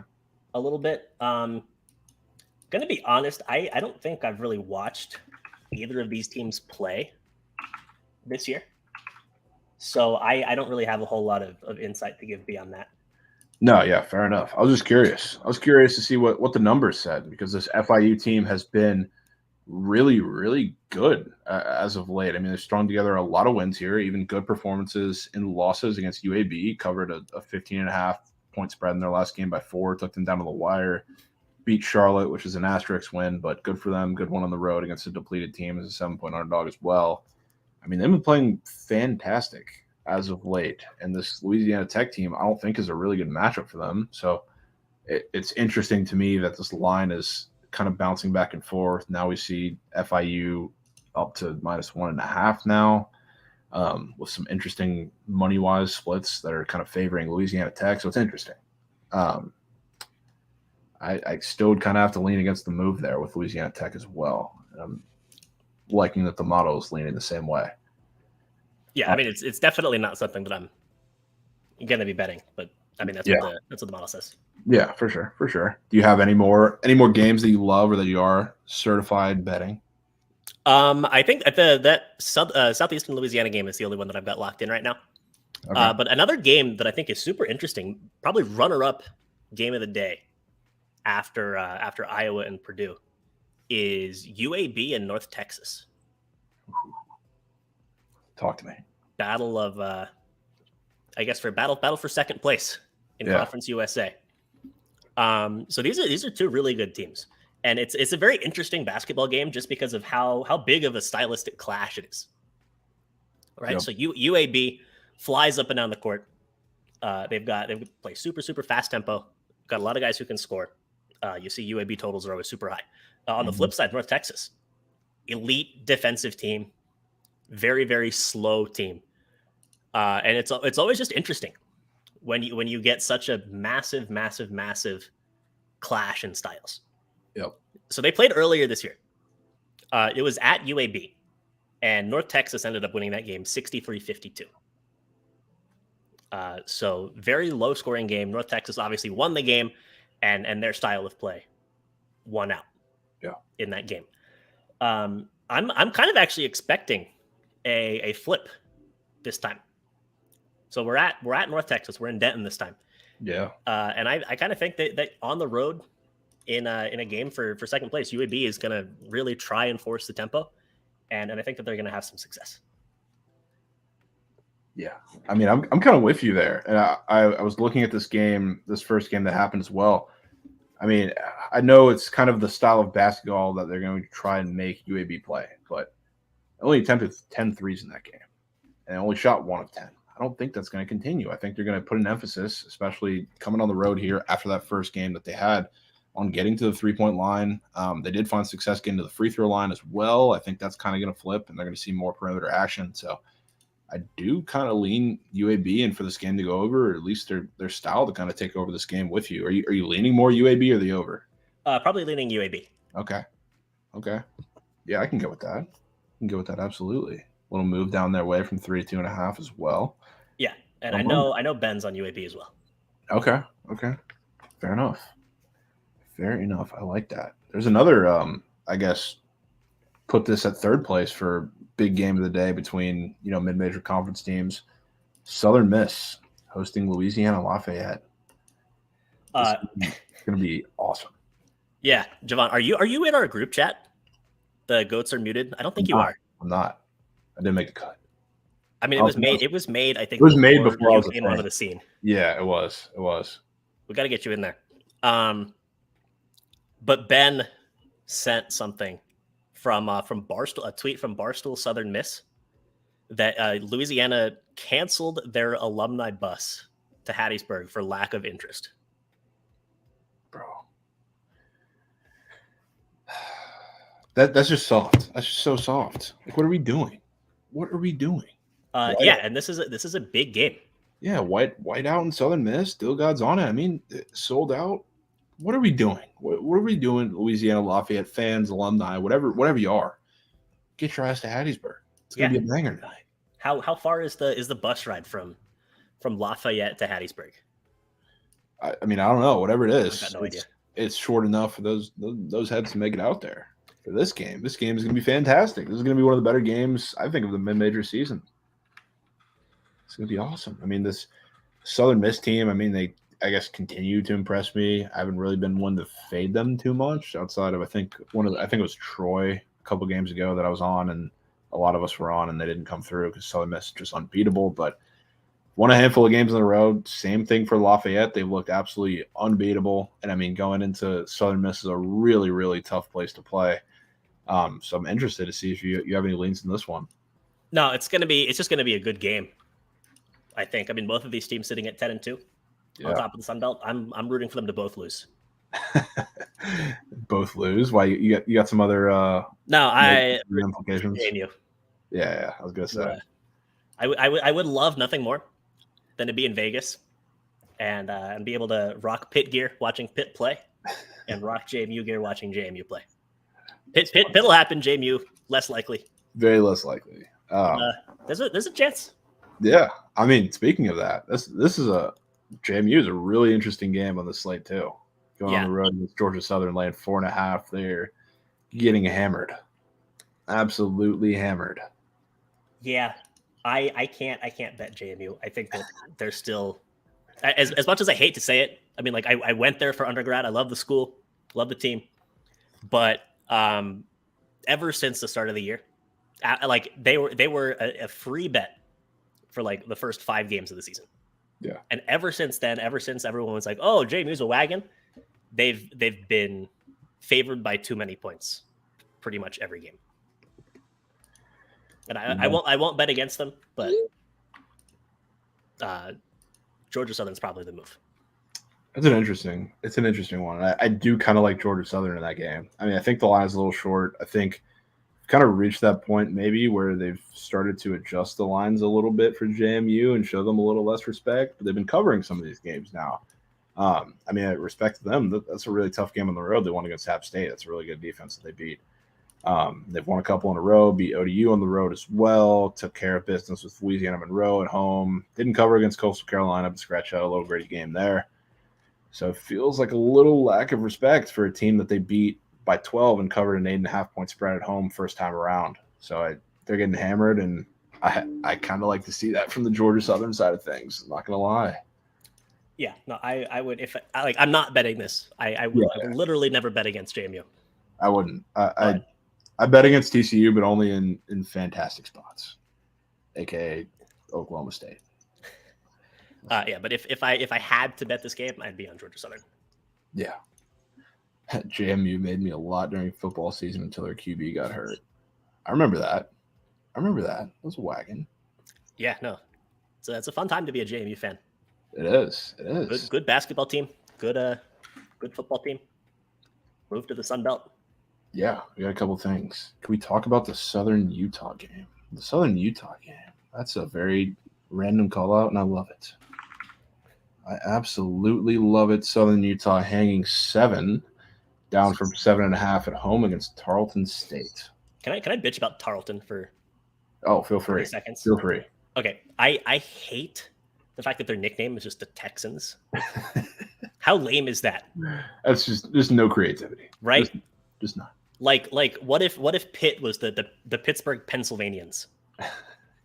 A little bit. Gonna be honest, I don't think I've really watched either of these teams play this year. So I don't really have a whole lot of insight to give beyond that. No, yeah, fair enough. I was just curious. I was curious to see what the numbers said, because this FIU team has been really, really good as of late. I mean, they've strung together a lot of wins here, even good performances in losses against UAB, covered a 15.5-point spread in their last game by 4, took them down to the wire, beat Charlotte, which is an asterisk win, but good for them. Good one on the road against a depleted team as a 7-point underdog as well. I mean, they've been playing fantastic as of late, and this Louisiana Tech team I don't think is a really good matchup for them. So it's interesting to me that this line is kind of bouncing back and forth. Now we see FIU up to -1.5 now, with some interesting money-wise splits that are kind of favoring Louisiana Tech. So it's interesting. I still would kind of have to lean against the move there with Louisiana Tech as well. I'm liking that the model is leaning the same way. Yeah, I mean, it's definitely not something that I'm going to be betting, but I mean, that's what the model says. Yeah, for sure. Do you have any more games that you love or that you are certified betting? I think that Southeastern Louisiana game is the only one that I've got locked in right now. Okay. But another game that I think is super interesting, probably runner-up game of the day after Iowa and Purdue, is UAB and North Texas. Talk to me. Battle of, I guess battle for second place in Conference USA. So these are two really good teams, and it's a very interesting basketball game just because of how big of a stylistic clash it is. Right. Yep. So UAB flies up and down the court. They play super fast tempo. Got a lot of guys who can score. You see UAB totals are always super high. On the flip side, North Texas, elite defensive team. Very, very slow team. And it's always just interesting when you get such a massive clash in styles. Yep. So they played earlier this year. It was at UAB, and North Texas ended up winning that game 63-52. So very low scoring game. North Texas obviously won the game, and their style of play won out. Yeah. In that game. I'm kind of actually expecting a flip this time. So we're at North Texas. We're in Denton this time. Yeah. And I kind of think that on the road in a game for second place, UAB is going to really try and force the tempo, and I think that they're going to have some success. Yeah. I mean, I'm kind of with you there. And I was looking at this first game that happened as well. I mean, I know it's kind of the style of basketball that they're going to try and make UAB play, but only attempted 10 threes in that game and only shot 1 of 10. I don't think that's going to continue. I think they're going to put an emphasis, especially coming on the road here after that first game that they had, on getting to the 3-point line. They did find success getting to the free throw line as well. I think that's kind of going to flip, and they're going to see more perimeter action. So I do kind of lean UAB in for this game to go over, or at least their style to kind of take over this game with you. Are you leaning more UAB or the over? Probably leaning UAB. Okay. Yeah, I can go with that. Absolutely. A little move down their way from 3 to 2.5 as well. Yeah, and I know Ben's on UAB as well. Okay. Fair enough. I like that. There's another, I guess, put this at third place for big game of the day between mid-major conference teams. Southern Miss hosting Louisiana Lafayette. This is going to be awesome. Yeah, Javon, are you in our group chat? The goats are muted. I don't think you are. I'm not. I didn't make the cut. I mean, it was made. It was made. I think it was made before I was came onto the scene. Yeah, it was. It was. We got to get you in there. But Ben sent something from Barstool, a tweet from Barstool Southern Miss, that Louisiana canceled their alumni bus to Hattiesburg for lack of interest. Bro, that's just soft. That's just so soft. Like, what are we doing? What are we doing? Yeah, and this is a big game. Yeah, white out in Southern Miss, still God's on it. I mean, sold out. What are we doing? What are we doing, Louisiana Lafayette fans, alumni, whatever you are? Get your ass to Hattiesburg. It's gonna be a banger night. How far is the bus ride from Lafayette to Hattiesburg? I mean, I don't know. Whatever it is, I got no idea. It's short enough for those heads to make it out there for this game. This game is gonna be fantastic. This is gonna be one of the better games, I think, of the mid-major season. It's going to be awesome. I mean, this Southern Miss team, I mean, they, I guess, continue to impress me. I haven't really been one to fade them too much outside of, I think it was Troy a couple games ago that I was on, and a lot of us were on, and they didn't come through because Southern Miss is just unbeatable. But won a handful of games in a row. Same thing for Lafayette. They've looked absolutely unbeatable. And, I mean, going into Southern Miss is a really, really tough place to play. So I'm interested to see if you have any leans in this one. No, it's just going to be a good game. I think. I mean, both of these teams sitting at 10-2 on top of the Sun Belt. I'm rooting for them to both lose. Both lose? Why you got some other implications? Yeah, I was gonna say. I would love nothing more than to be in Vegas and be able to rock Pitt gear watching Pitt play, and rock JMU gear watching JMU play. Pitt will happen. JMU less likely. Very less likely. There's a chance. Yeah, I mean, speaking of that, this is JMU is a really interesting game on the slate too. Going on the road with Georgia Southern, laying 4.5 there, getting hammered, absolutely hammered. Yeah, I can't bet JMU. I think that they're still, as much as I hate to say it. I mean, like I went there for undergrad. I love the school, love the team, but ever since the start of the year, like they were a free bet for like the first 5 games of the season. Yeah. And ever since then, ever since everyone was like, oh, JMU's a wagon, they've been favored by too many points pretty much every game. And I won't bet against them, but Georgia Southern's probably the move. It's an interesting one. I do kind of like Georgia Southern in that game. I mean, I think the line is a little short. I think kind of reached that point maybe where they've started to adjust the lines a little bit for JMU and show them a little less respect, but they've been covering some of these games now. I mean, I respect them. That's a really tough game on the road. They won against App State. That's a really good defense that they beat. They've won a couple in a row, beat ODU on the road as well, took care of business with Louisiana Monroe at home, didn't cover against Coastal Carolina, but scratched out a little gritty game there. So it feels like a little lack of respect for a team that they beat by 12 and covered an 8.5 point spread at home first time around. So they're getting hammered, and I kind of like to see that from the Georgia Southern side of things. I'm not gonna lie. Yeah, no, I would I'm not betting this. I would literally never bet against JMU. I wouldn't. I bet against TCU, but only in fantastic spots, aka Oklahoma State. But if I had to bet this game, I'd be on Georgia Southern. Yeah. JMU made me a lot during football season until their QB got hurt. I remember that. It was a wagon. Yeah, no. So it's a fun time to be a JMU fan. It is. Good basketball team. Good football team. Move to the Sun Belt. Yeah, we got a couple things. Can we talk about the Southern Utah game? The Southern Utah game. That's a very random call out, and I love it. I absolutely love it. Southern Utah hanging 7. Down from 7.5 at home against Tarleton State. Can I bitch about Tarleton for? Oh, feel free. 30 seconds. Feel free. Okay, I hate the fact that their nickname is just the Texans. How lame is that? That's just no creativity, right? Just not. Like what if Pitt was the Pittsburgh Pennsylvanians?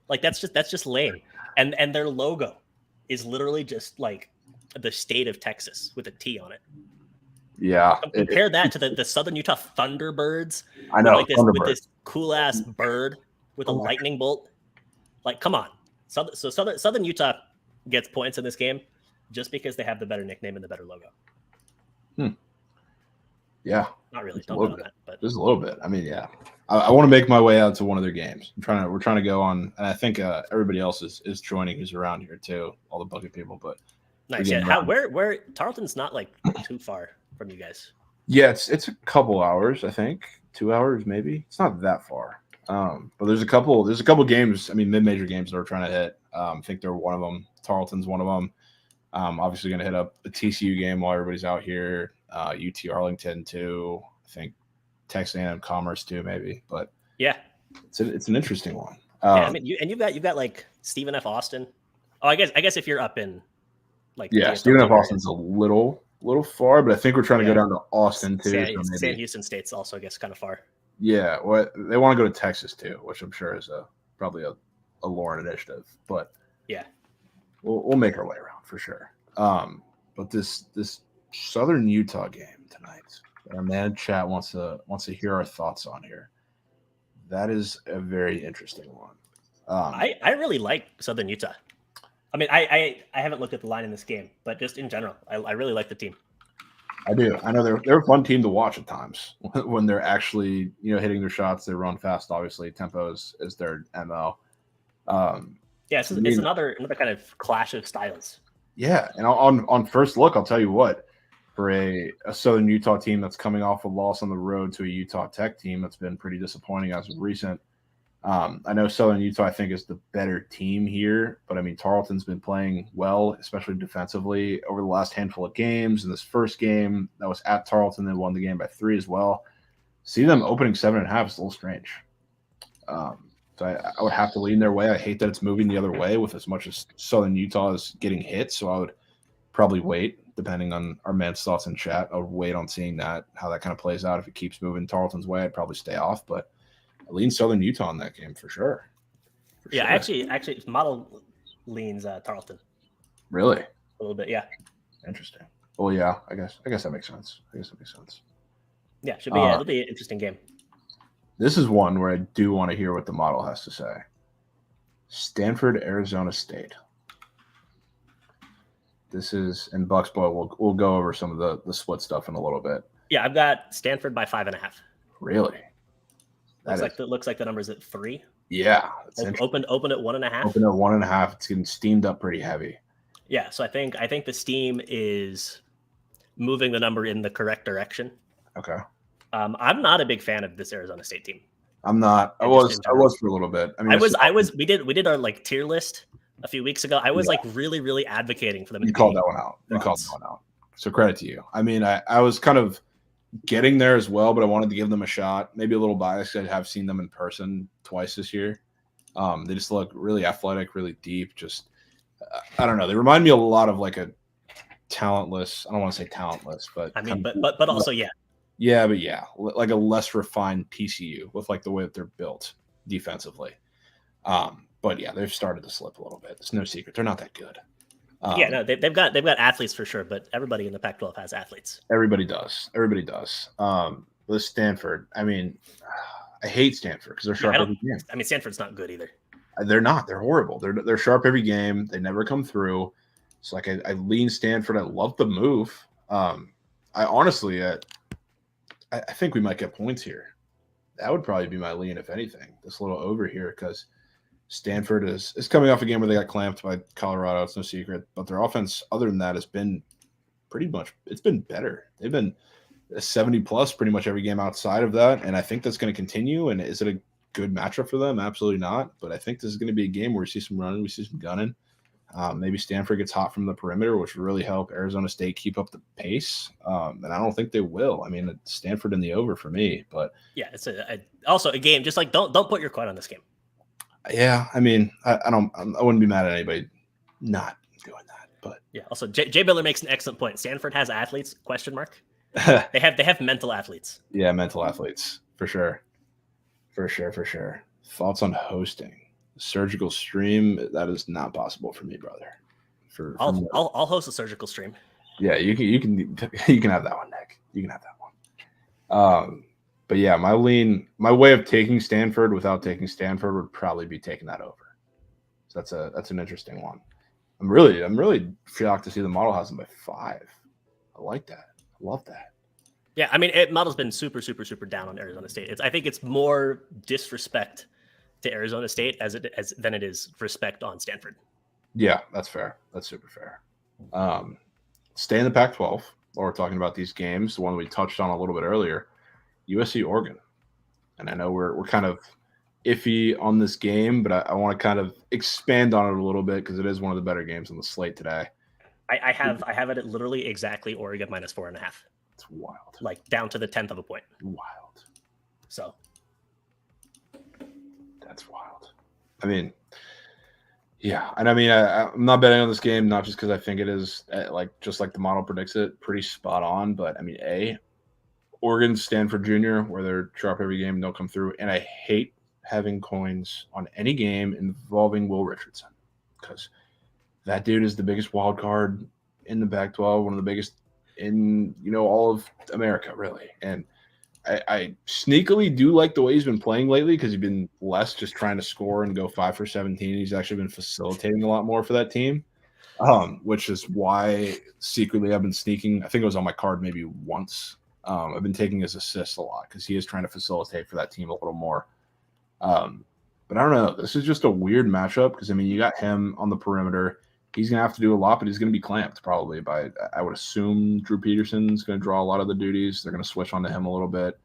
Like that's just lame. And their logo is literally just like the state of Texas with a T on it. Yeah. Compare that to the Southern Utah Thunderbirds. I know. With this cool ass bird with a lightning bolt. Like, come on. Southern Utah gets points in this game just because they have the better nickname and the better logo. Yeah. Not really. Don't bet on that, but just a little bit. I mean, yeah. I want to make my way out to one of their games. We're trying to go on, and I think everybody else is joining who's around here too. All the Bucket people, but nice. Yeah. Where Tarleton's not like too far from you guys. Yeah, it's a couple hours. I think 2 hours maybe. It's not that far. But there's a couple games. I mean, mid-major games that we're trying to hit. I think they're one of them. Tarleton's one of them. Obviously going to hit up the TCU game while everybody's out here. UT Arlington too. I think Texas A&M Commerce too, maybe. But yeah, it's an interesting one. Yeah, I mean, you've got like Stephen F. Austin. Oh, I guess if you're up in like Stephen F. Austin's a little far, but I think we're trying to go down to Austin too. San Houston State's also, I guess, kind of far. Yeah, well, they want to go to Texas too, which I'm sure is probably a Lauren initiative. But yeah, we'll make our way around for sure. But this Southern Utah game tonight, our man chat wants to hear our thoughts on here. That is a very interesting one. I really like Southern Utah. I mean, I haven't looked at the line in this game, but just in general, I really like the team. I do. I know they're a fun team to watch at times when they're actually hitting their shots. They run fast. Obviously, tempo is their MO. It's another kind of clash of styles. Yeah, and on first look, I'll tell you what, for a Southern Utah team that's coming off a loss on the road to a Utah Tech team that's been pretty disappointing as of recent. I know Southern Utah, I think, is the better team here, but I mean, Tarleton's been playing well, especially defensively, over the last handful of games. In this first game that was at Tarleton, they won the game by 3 as well. See them opening 7.5 is a little strange. So I would have to lean their way. I hate that it's moving the other way with as much as Southern Utah is getting hit, so I would probably wait, depending on our man's thoughts in chat. I would wait on seeing how that kind of plays out. If it keeps moving Tarleton's way, I'd probably stay off, but I lean Southern Utah in that game for sure. Sure. Actually, model leans Tarleton. Really? A little bit, yeah. Interesting. Well, yeah, I guess that makes sense. Yeah, it'll be an interesting game. This is one where I do want to hear what the model has to say. Stanford, Arizona State. This is, and Bucks Boy, we'll go over some of the split stuff in a little bit. Yeah, I've got Stanford by 5.5. Really? Looks like the number's at 3. Yeah. Open at 1.5. Open at 1.5. It's getting steamed up pretty heavy. Yeah, so I think the steam is moving the number in the correct direction. Okay. I'm not a big fan of this Arizona State team. I'm not. I was for a little bit. I mean, we did our like tier list a few weeks ago. I was like really, really advocating for them. You called that one out. So credit to you. I mean, I was kind of getting there as well, but I wanted to give them a shot. Maybe a little biased. I have seen them in person twice this year. They just look really athletic, really deep. Just I don't know. They remind me a lot of like a talentless. I don't want to say talentless, but I mean, but also yeah. Yeah, but yeah, like a less refined TCU with like the way that they're built defensively. But yeah, they've started to slip a little bit. It's no secret. They're not that good. They've got athletes for sure, but everybody in the Pac-12 has athletes. Everybody does. With Stanford, I mean, I hate Stanford because they're sharp every game. I mean, Stanford's not good either. They're not. They're horrible. They're sharp every game. They never come through. So like I lean Stanford. I love the move. I honestly, I think we might get points here. That would probably be my lean, if anything. This little over here, because Stanford is coming off a game where they got clamped by Colorado. It's no secret. But their offense, other than that, has been it's been better. They've been 70+ pretty much every game outside of that. And I think that's going to continue. And is it a good matchup for them? Absolutely not. But I think this is going to be a game where we see some running, we see some gunning. Maybe Stanford gets hot from the perimeter, which would really help Arizona State keep up the pace. And I don't think they will. I mean, it's Stanford in the over for me, but yeah, it's also a game. Just like don't put your coin on this game. Yeah, I mean, I wouldn't be mad at anybody not doing that. But yeah, also Jay Biller makes an excellent point. Stanford has athletes? ? They have mental athletes. Yeah, mental athletes. For sure. For sure. Thoughts on hosting? Surgical stream, that is not possible for me, brother. I'll host a surgical stream. Yeah, you can have that one, Nick. You can have that one. But yeah, my way of taking Stanford without taking Stanford would probably be taking that over. So that's an interesting one. I'm really shocked to see the model has them by 5. I like that. I love that. Yeah, I mean, model's been super down on Arizona State. I think it's more disrespect to Arizona State than it is respect on Stanford. Yeah, that's fair. That's super fair. Stay in the Pac-12 while we're talking about these games. The one we touched on a little bit earlier, USC Oregon. And I know we're kind of iffy on this game, but I want to kind of expand on it a little bit because it is one of the better games on the slate today. I have it at literally exactly Oregon -4.5. It's wild. Like down to the 10th of a point. Wild. So that's wild. I mean, yeah, and I mean, I'm not betting on this game, not just because I think it is just like the model predicts it, pretty spot on. But I mean, Oregon, Stanford Junior, where they're sharp every game, they'll come through. And I hate having coins on any game involving Will Richardson because that dude is the biggest wild card in the Pac-12, one of the biggest in all of America, really. And I sneakily do like the way he's been playing lately because he's been less just trying to score and go 5 for 17. He's actually been facilitating a lot more for that team, which is why secretly I've been sneaking. I think it was on my card maybe once. I've been taking his assists a lot because he is trying to facilitate for that team a little more. But I don't know. This is just a weird matchup because, I mean, you got him on the perimeter. He's going to have to do a lot, but he's going to be clamped probably by, I would assume, Drew Peterson's going to draw a lot of the duties. They're going to switch onto him a little bit.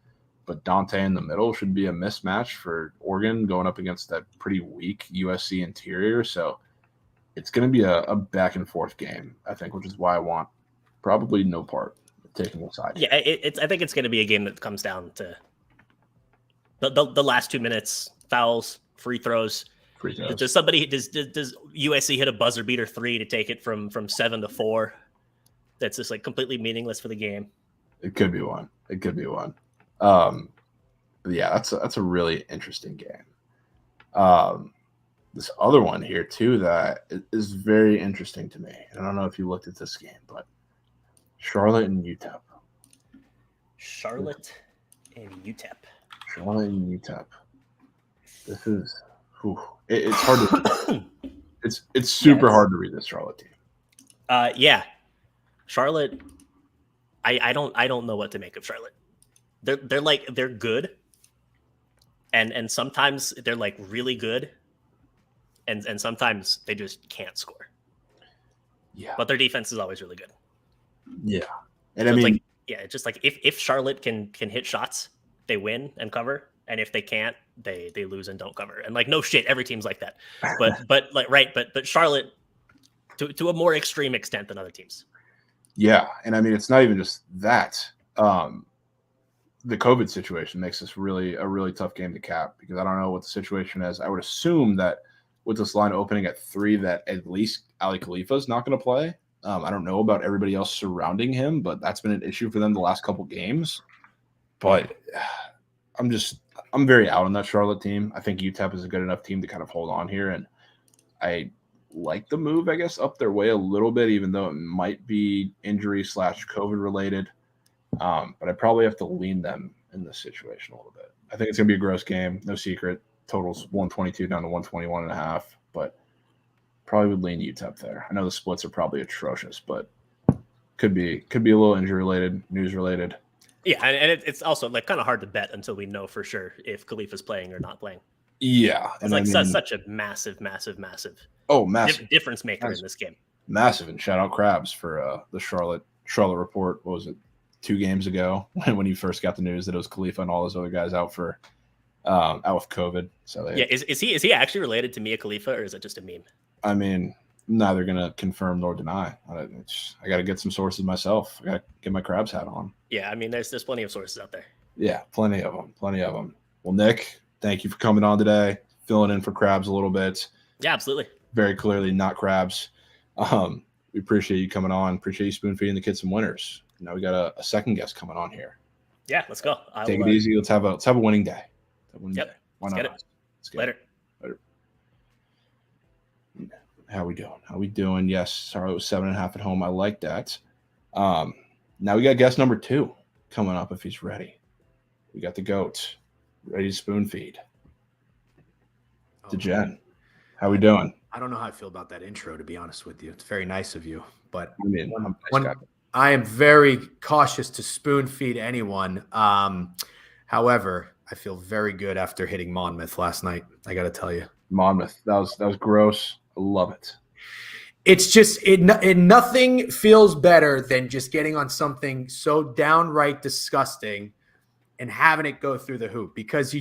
But Dante in the middle should be a mismatch for Oregon going up against that pretty weak USC interior. So it's going to be a back and forth game, I think, which is why I want probably no part of taking a side. Yeah, I think it's going to be a game that comes down to the last 2 minutes, fouls, free throws. Does USC hit a buzzer beater 3 to take it from 7 to 4? That's just like completely meaningless for the game. It could be one. But yeah, that's a really interesting game. This other one here too that is very interesting to me. And I don't know if you looked at this game, but Charlotte and UTEP. Charlotte and UTEP. This is. It's hard to. it's super hard to read this Charlotte team. Yeah, Charlotte. I don't know what to make of Charlotte. They're good, and sometimes they're like really good, and sometimes they just can't score. Yeah, but their defense is always really good. Yeah, and so I mean, it's just like if Charlotte can hit shots, they win and cover. And if they can't, they lose and don't cover. And like, no shit, every team's like that. But Charlotte to a more extreme extent than other teams. Yeah, and I mean, it's not even just that. The COVID situation makes this a really tough game to cap because I don't know what the situation is. I would assume that with this line opening at 3, that at least Ali Khalifa is not going to play. I don't know about everybody else surrounding him, but that's been an issue for them the last couple games. But I'm very out on that Charlotte team. I think UTEP is a good enough team to kind of hold on here. And I like the move, I guess, up their way a little bit, even though it might be injury/COVID related. But I probably have to lean them in this situation a little bit. I think it's going to be a gross game. No secret. Totals 122 down to 121.5. But probably would lean UTEP there. I know the splits are probably atrocious, but could be a little injury related, news related. Yeah, and it's also like kind of hard to bet until we know for sure if Khalifa's playing or not playing. Yeah, it's like such a massive difference maker in this game. Massive, and shout out Krabs for the Charlotte report. What was it, 2 games ago when he first got the news that it was Khalifa and all those other guys out with COVID. So is he actually related to Mia Khalifa or is it just a meme? I mean, neither gonna confirm nor deny. I got to get some sources myself. I got to get my Krabs hat on. Yeah, I mean, there's plenty of sources out there. Yeah, plenty of them. Well, Nick, thank you for coming on today, filling in for Krabs a little bit. Yeah, absolutely. Very clearly not Krabs. We appreciate you coming on. Appreciate you spoon feeding the kids some winners. Now we got a second guest coming on here. Yeah, let's go. Take it easy. Let's have a winning day. Yep. Why Let's not? get it. Let's get Later. it. How we doing? Yes, sorry, it was 7.5 at home. I like that. Now we got guest number 2 coming up if he's ready. We got the goat ready to spoon feed. To Jen. How we doing? I don't know how I feel about that intro, to be honest with you. It's very nice of you, but I mean, I'm a nice guy. I am very cautious to spoon feed anyone. However, I feel very good after hitting Monmouth last night. I got to tell you, Monmouth. That was gross. I love it. it's just nothing feels better than just getting on something so downright disgusting and having it go through the hoop, because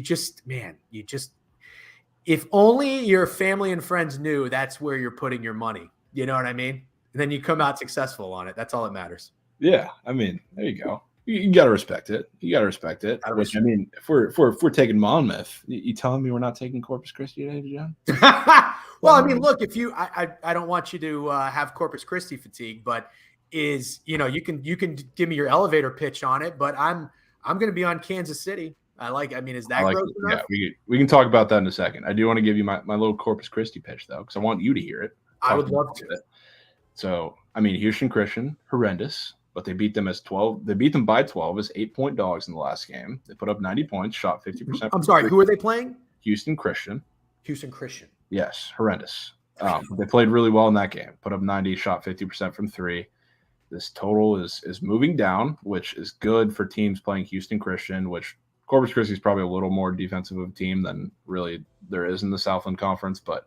if only your family and friends knew that's where you're putting your money. You know what I mean? And then you come out successful on it. That's all that matters. Yeah, I mean, there you go. You got to respect it. Which, I mean, if we're taking Monmouth, you telling me we're not taking Corpus Christi today, John? Well, I mean, look, if you, I don't want you to have Corpus Christi fatigue, but you can give me your elevator pitch on it, but I'm going to be on Kansas City. Is that gross enough? Yeah, we can talk about that in a second. I do want to give you my little Corpus Christi pitch though, because I want you to hear it. I would love to. So, I mean, Houston Christian, horrendous, but they beat them by 12 as 8-point dogs in the last game. They put up 90 points, shot 50%. I'm sorry, who are they playing? Houston Christian. Houston Christian. Yes, horrendous. They played really well in that game. Put up 90, shot 50% from 3. This total is moving down, which is good for teams playing Houston Christian, which Corpus Christi is probably a little more defensive of a team than really there is in the Southland Conference, but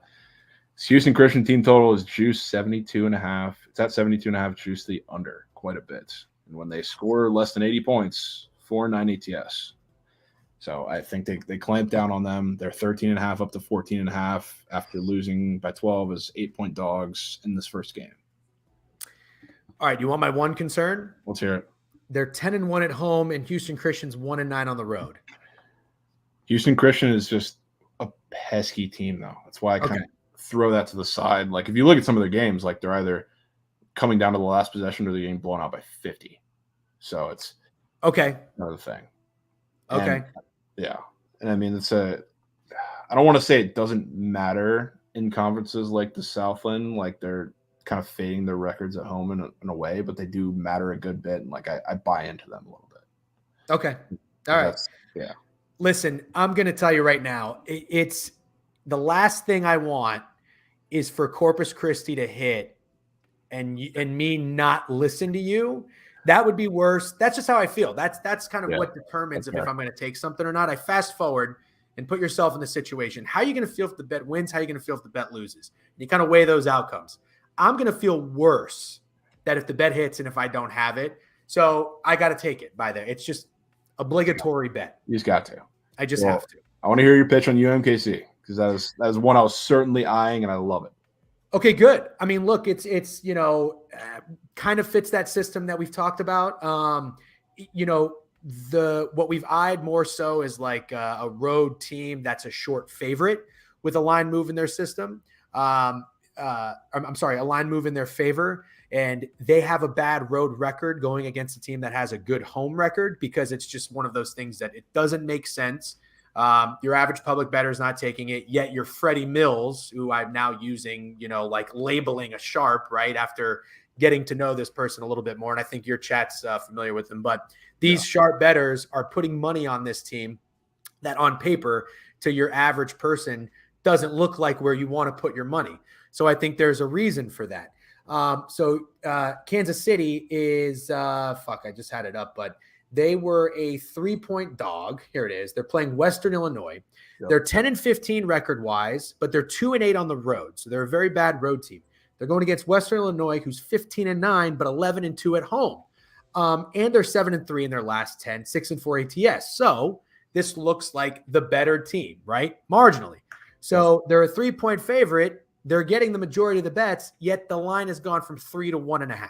Houston Christian team total is juice 72.5. It's at 72.5, juice the under quite a bit. And when they score less than 80 points, 4.9 ATS. So I think they clamp down on them. They're 13.5 up to 14.5 after losing by 12 as 8-point dogs in this first game. All right, you want my one concern? Let's hear it. They're 10-1 at home, and Houston Christian's 1-9 on the road. Houston Christian is just a pesky team, though. That's why I kind of throw that to the side. Like, if you look at some of their games, like they're either coming down to the last possession or they're getting blown out by 50. So it's another thing. Okay. And I mean, I don't want to say it doesn't matter in conferences like the Southland, like they're kind of fading their records at home in a way, but they do matter a good bit. And like, I buy into them a little bit. Okay. All right. Yeah. Listen, I'm going to tell you right now, it's the last thing I want is for Corpus Christi to hit and me not listen to you. That would be worse. That's just how I feel. That's kind of what determines if I'm going to take something or not. I fast forward and put yourself in the situation. How are you going to feel if the bet wins? How are you going to feel if the bet loses? And you kind of weigh those outcomes. I'm going to feel worse that if the bet hits and if I don't have it. So I got to take it by there. It's just obligatory bet. You just got to. I just have to. I want to hear your pitch on UMKC because that is one I was certainly eyeing and I love it. Okay, good. I mean, look, it's kind of fits that system that we've talked about. What we've eyed more so is like a road team that's a short favorite with a line move in their system. A line move in their favor, and they have a bad road record going against a team that has a good home record because it's just one of those things that it doesn't make sense. Your average public bettor is not taking it, yet your Freddie Mills, who I'm now using, like labeling a sharp, right, after getting to know this person a little bit more, and I think your chat's familiar with them, but these sharp bettors are putting money on this team that on paper to your average person doesn't look like where you want to put your money. So I think there's a reason for that. Kansas City is, I just had it up, but they were a 3-point dog. Here it is. They're playing Western Illinois. Yep. They're 10-15 record-wise, but they're 2-8 on the road. So they're a very bad road team. They're going against Western Illinois, who's 15-9, but 11-2 at home. And they're 7-3 in their last 10, 6-4 ATS. So this looks like the better team, right? Marginally. So they're a 3-point favorite. They're getting the majority of the bets, yet the line has gone from 3 to 1.5.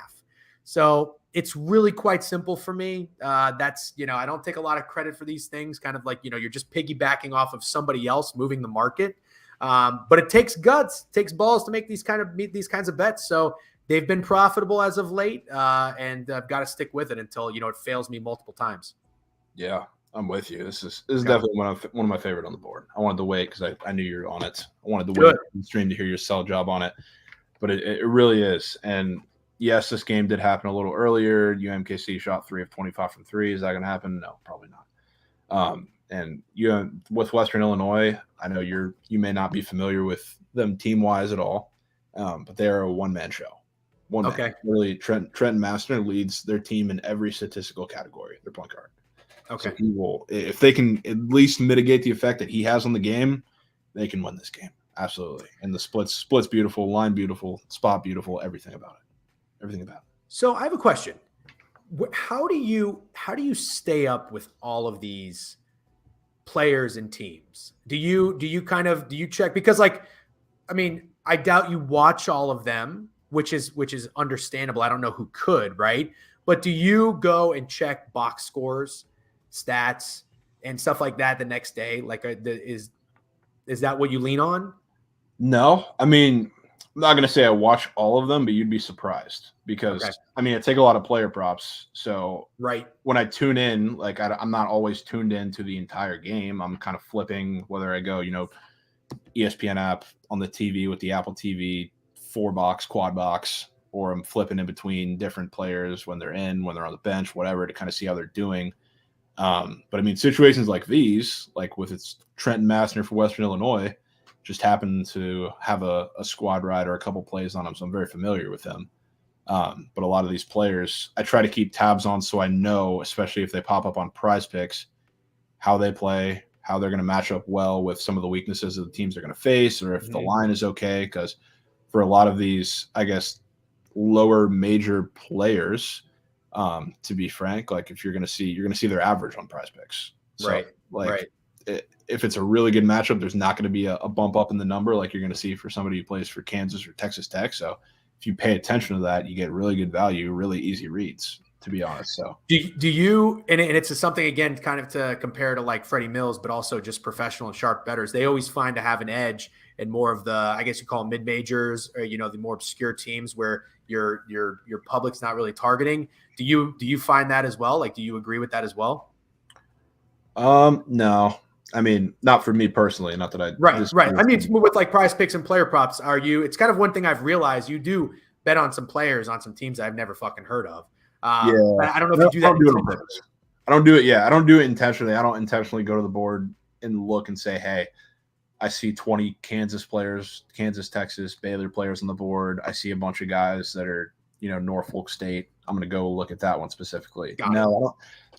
So it's really quite simple for me. I don't take a lot of credit for these things, kind of like, you're just piggybacking off of somebody else moving the market. But it takes guts, takes balls to make these kinds of bets. So they've been profitable as of late, and I've got to stick with it until, it fails me multiple times. Yeah, I'm with you. This is definitely one of my favorite on the board. I wanted to wait because I knew you were on it. I wanted to wait on the stream to hear your sell job on it, but it really is. And yes, this game did happen a little earlier. UMKC shot 3 of 25 from 3. Is that going to happen? No, probably not. And with Western Illinois, I know you may not be familiar with them team wise at all, but they are a one-man show. Man. Really, Trenton Master leads their team in every statistical category. Their point guard. Okay. So he will, if they can at least mitigate the effect that he has on the game, they can win this game. Absolutely. And the splits beautiful, line beautiful, spot beautiful, everything about it. So I have a question. How do you stay up with all of these players and teams? Do you check? Because like, I mean, I doubt you watch all of them, which is understandable. I don't know who could, right? But do you go and check box scores, stats, and stuff like that the next day? Like, is that what you lean on? No, I mean, I'm not going to say I watch all of them, but you'd be surprised because I mean, I take a lot of player props. So when I tune in, like I'm not always tuned in to the entire game. I'm kind of flipping whether I go, ESPN app on the TV with the Apple TV 4-box, quad box, or I'm flipping in between different players when they're on the bench, whatever, to kind of see how they're doing. But I mean, situations like these, like with its Trenton Massner for Western Illinois, just happened to have a squad ride or a couple plays on them, so I'm very familiar with them. But a lot of these players, I try to keep tabs on so I know, especially if they pop up on Prize Picks, how they play, how they're going to match up well with some of the weaknesses of the teams they're going to face, or if the line is okay. Because for a lot of these, I guess, lower major players, to be frank, like if you're going to see their average on Prize Picks. So, if it's a really good matchup, there's not going to be a bump up in the number like you're going to see for somebody who plays for Kansas or Texas Tech. So if you pay attention to that, you get really good value, really easy reads, to be honest. So do you, and it's something, again, kind of to compare to like Freddie Mills, but also just professional and sharp bettors. They always find to have an edge in more of the, I guess you call them mid-majors, or, the more obscure teams where your public's not really targeting. Do you find that as well? Like, do you agree with that as well? No. I mean, not for me personally. Not that I right. I mean, with like Prize Picks and player props, it's kind of one thing I've realized. You do bet on some players on some teams I've never fucking heard of. I don't know if you do that. I don't do it. Yeah, I don't do it intentionally. I don't intentionally go to the board and look and say, "Hey, I see 20 Kansas players, Kansas, Texas, Baylor players on the board. I see a bunch of guys that are, Norfolk State. I'm going to go look at that one specifically."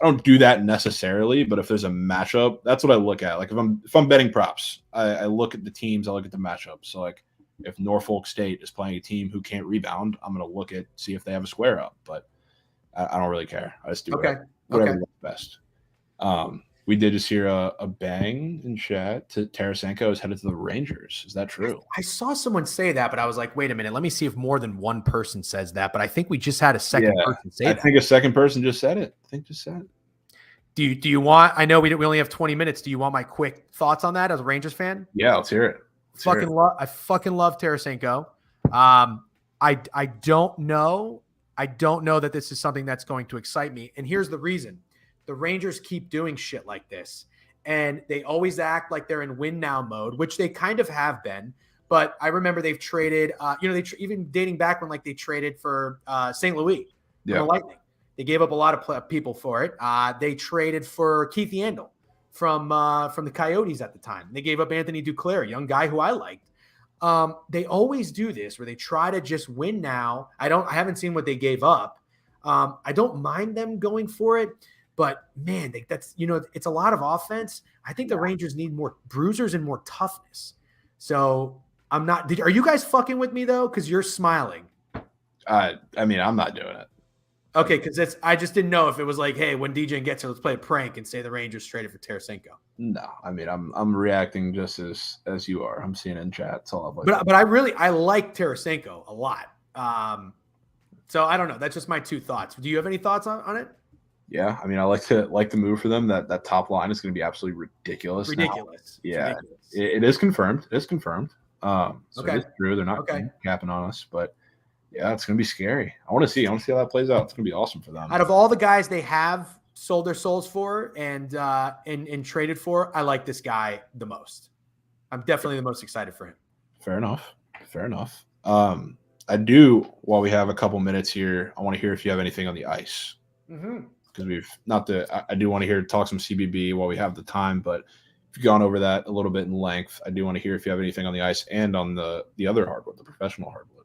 I don't do that necessarily, but if there's a matchup, that's what I look at. Like if I'm betting props, I look at the teams, I look at the matchups. So like if Norfolk State is playing a team who can't rebound, I'm going to see if they have a square up. But I don't really care. I just do whatever works best. We did just hear a bang in chat. Tarasenko is headed to the Rangers. Is that true? I saw someone say that, but I was like, wait a minute. Let me see if more than one person says that. But I think we just had a second person say that. I think a second person just said it. Do you want? I know we only have 20 minutes. Do you want my quick thoughts on that as a Rangers fan? Yeah, let's hear it. I fucking love Tarasenko. I don't know. I don't know that this is something that's going to excite me. And here's the reason. The Rangers keep doing shit like this, and they always act like they're in win now mode, which they kind of have been. But I remember they've traded, even dating back when like they traded for St. Louis, the Lightning. They gave up a lot of people for it. They traded for Keith Yandel from the Coyotes at the time. They gave up Anthony Duclair, a young guy who I liked. They always do this where they try to just win now. I haven't seen what they gave up. I don't mind them going for it. But man, that's it's a lot of offense. I think the Rangers need more bruisers and more toughness. So I'm not. Are you guys fucking with me though? Because you're smiling. I mean, I'm not doing it. Okay, because I just didn't know if it was like, hey, when DJ gets here, let's play a prank and say the Rangers traded for Tarasenko. No, I mean, I'm reacting just as you are. I'm seeing it in chat. It's all but I like Tarasenko a lot. So I don't know. That's just my two thoughts. Do you have any thoughts on it? Yeah, I mean, I like the move for them. That top line is going to be absolutely ridiculous. Ridiculous. Yeah, it is confirmed. It is confirmed. So okay. It is true. They're not capping on us, but yeah, it's going to be scary. I want to see how that plays out. It's going to be awesome for them. Out of all the guys they have sold their souls for and traded for, I like this guy the most. I'm definitely the most excited for him. Fair enough. Fair enough. I do, while we have a couple minutes here, I want to hear if you have anything on the ice. Because I do want to hear talk some CBB while we have the time, but if you've gone over that a little bit in length, I do want to hear if you have anything on the ice and on the other hardwood, the professional hardwood.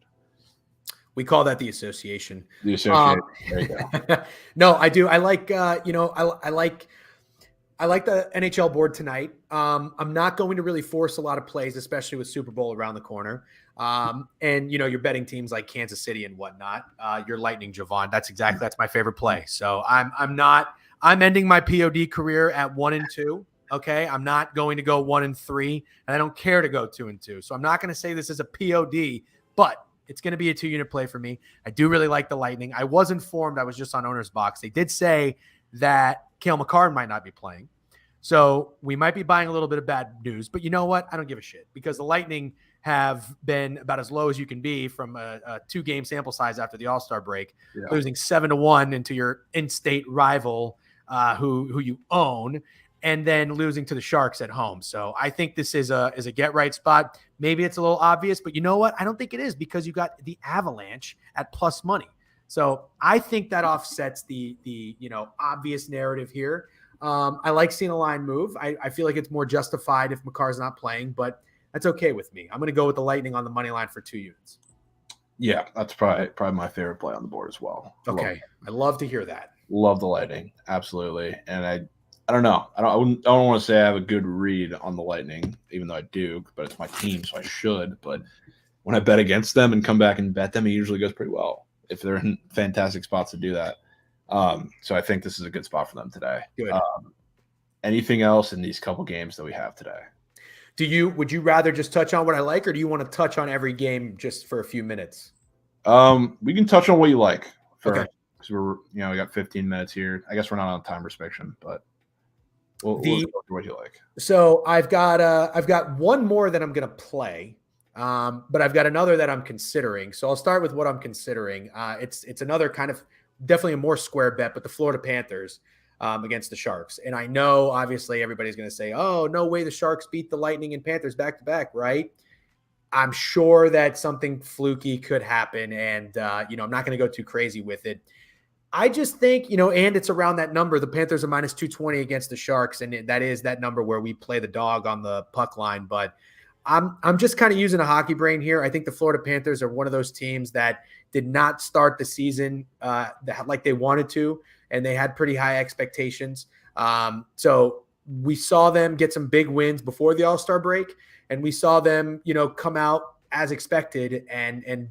We call that the association. The association. There you go. No, I do. I like, I like the NHL board tonight. I'm not going to really force a lot of plays, especially with Super Bowl around the corner. And you're betting teams like Kansas City and whatnot. You're lightning Javon. That's my favorite play. So I'm ending my POD career at 1-2. Okay. I'm not going to go 1-3, and I don't care to go 2-2. So I'm not going to say this is a POD, but it's going to be a 2-unit play for me. I do really like the Lightning. I was informed. I was just on Owner's Box. They did say that Cale Makar might not be playing. So we might be buying a little bit of bad news, but you know what? I don't give a shit, because the Lightning have been about as low as you can be from a 2-game sample size after the All-Star break, losing 7-1 into your in-state rival who you own, and then losing to the Sharks at home. So I think this is a get-right spot. Maybe it's a little obvious, but you know what? I don't think it is, because you got the Avalanche at plus money. So I think that offsets the obvious narrative here. I like seeing a line move. I feel like it's more justified if Makar's not playing, but that's okay with me. I'm going to go with the Lightning on the money line for 2 units. Yeah, that's probably my favorite play on the board as well. Okay, I love to hear that. Love the Lightning, absolutely. And I don't know. I don't want to say I have a good read on the Lightning, even though I do, but it's my team, so I should. But when I bet against them and come back and bet them, it usually goes pretty well if they're in fantastic spots to do that. So I think this is a good spot for them today. Good. Anything else in these couple games that we have today? Would you rather just touch on what I like, or do you want to touch on every game just for a few minutes? We can touch on what you like. Okay. Because we got 15 minutes here. I guess we're not on time restriction, but we'll go through what you like. So I've got one more that I'm going to play, but I've got another that I'm considering. So I'll start with what I'm considering. It's another kind of definitely a more square bet, but the Florida Panthers against the Sharks. And I know obviously everybody's going to say, oh, no way the Sharks beat the Lightning and Panthers back to back, right? I'm sure that something fluky could happen, and I'm not going to go too crazy with it. I just think, and it's around that number. The Panthers are minus 220 against the Sharks, and that is that number where we play the dog on the puck line. But I'm just kind of using a hockey brain here. I think the Florida Panthers are one of those teams that did not start the season like they wanted to, and they had pretty high expectations. So we saw them get some big wins before the All-Star break, and we saw them, come out as expected and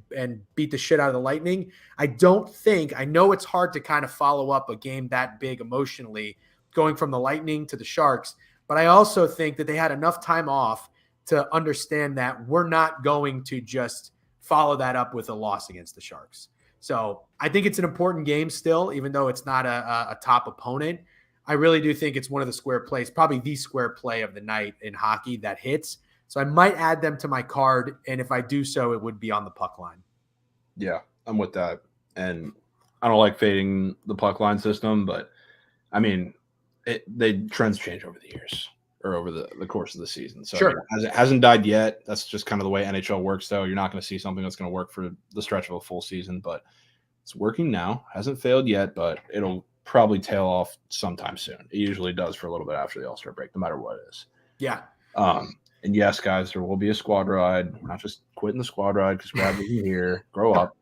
beat the shit out of the Lightning. I know it's hard to kind of follow up a game that big emotionally going from the Lightning to the Sharks, but I also think that they had enough time off to understand that we're not going to just follow that up with a loss against the Sharks. So I think it's an important game still, even though it's not a top opponent. I really do think it's one of the square plays, probably the square play of the night in hockey that hits. So I might add them to my card, and if I do so, it would be on the puck line. Yeah, I'm with that. And I don't like fading the puck line system, but I mean, trends change over the years or over the course of the season. So sure. It hasn't died yet. That's just kind of the way NHL works, though. You're not going to see something that's going to work for the stretch of a full season, but it's working now. Hasn't failed yet, but it'll probably tail off sometime soon. It usually does for a little bit after the All-Star break, no matter what it is. Yeah. And yes, guys, there will be a squad ride. We're not just quitting the squad ride because Brad isn't here. Grow up.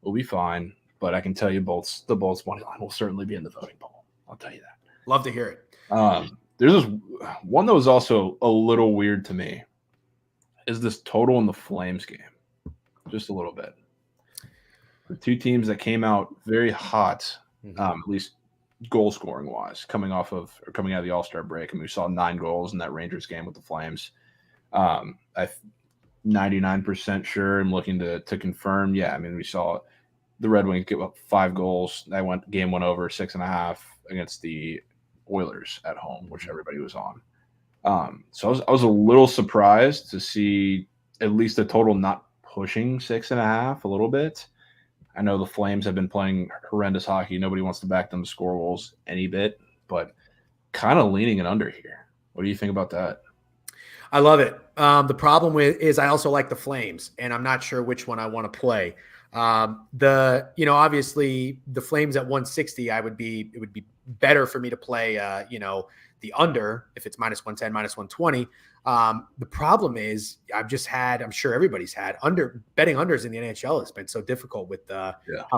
We'll be fine. But I can tell you the Bolts money line will certainly be in the voting poll. I'll tell you that. Love to hear it. There's this one that was also a little weird to me is this total in the Flames game. Just a little bit. The two teams that came out very hot, at least goal scoring wise, coming out of the All-Star break. And we saw 9 goals in that Rangers game with the Flames. I'm 99% sure. I'm looking to confirm. Yeah, I mean, we saw the Red Wings give up 5 goals. Game went over 6.5 against the Oilers at home, which everybody was on. So I was a little surprised to see at least the total not pushing 6.5 a little bit. I know the Flames have been playing horrendous hockey. Nobody wants to back them to score goals any bit, but kind of leaning it under here. What do you think about that? I love it. The problem is I also like the Flames, and I'm not sure which one I want to play. Obviously the Flames at 160, it would be better for me to play, the under if it's -110, -120. The problem is I'm sure everybody's had betting unders in the NHL has been so difficult with how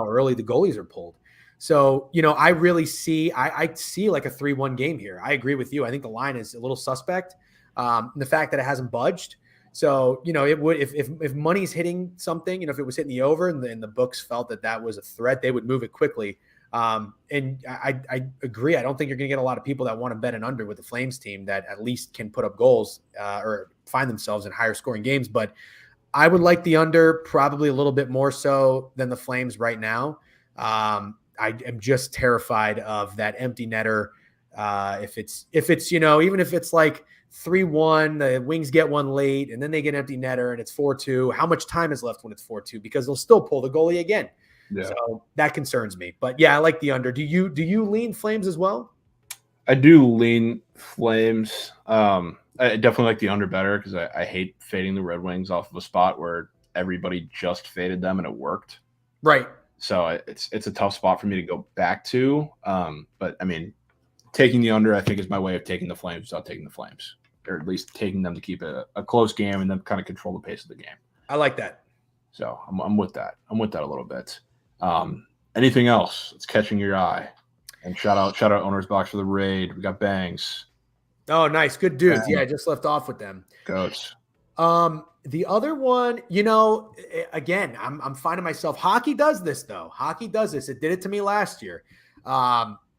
early the goalies are pulled. So, I really see like a 3-1 game here. I agree with you. I think the line is a little suspect. The fact that it hasn't budged. So, it would, if money's hitting something, if it was hitting the over and the books felt that was a threat, they would move it quickly. And I agree. I don't think you're going to get a lot of people that want to bet an under with the Flames team that at least can put up goals or find themselves in higher scoring games. But I would like the under probably a little bit more so than the Flames right now. I am just terrified of that empty netter. If it's even if it's like 3-1, the Wings get one late and then they get empty netter and it's 4-2. How much time is left when it's 4-2? Because they'll still pull the goalie again. Yeah. So that concerns me. But yeah, I like the under. Do you lean Flames as well? I do lean Flames. I definitely like the under better because I hate fading the Red Wings off of a spot where everybody just faded them and it worked. Right. So it's a tough spot for me to go back to. But I mean, taking the under, I think, is my way of taking the Flames without taking the Flames, or at least taking them to keep a close game and then kind of control the pace of the game. I like that. So I'm with that. I'm with that a little bit. Anything else that's catching your eye? And shout out Owner's Box for the raid. We got Bangs. Oh, nice. Good dudes. Yeah, I just left off with them. Goats. The other one, again, I'm finding myself. Hockey does this, though. Hockey does this. It did it to me last year.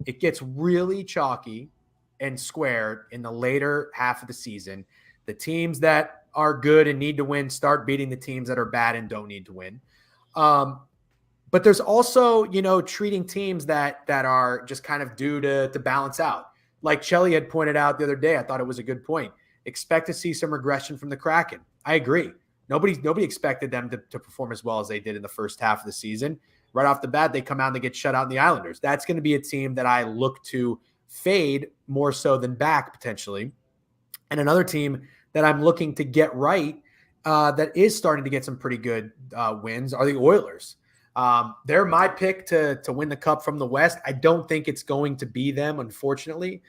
It gets really chalky and squared in the later half of the season. The teams that are good and need to win start beating the teams that are bad and don't need to win. But there's also, treating teams that are just kind of due to balance out. Like Chelly had pointed out the other day, I thought it was a good point. Expect to see some regression from the Kraken. I agree. Nobody expected them to perform as well as they did in the first half of the season. Right off the bat, they come out and they get shut out in the Islanders. That's going to be a team that I look to fade more so than back potentially. And another team that I'm looking to get right that is starting to get some pretty good wins are the Oilers. They're my pick to win the cup from the West. I don't think it's going to be them, unfortunately,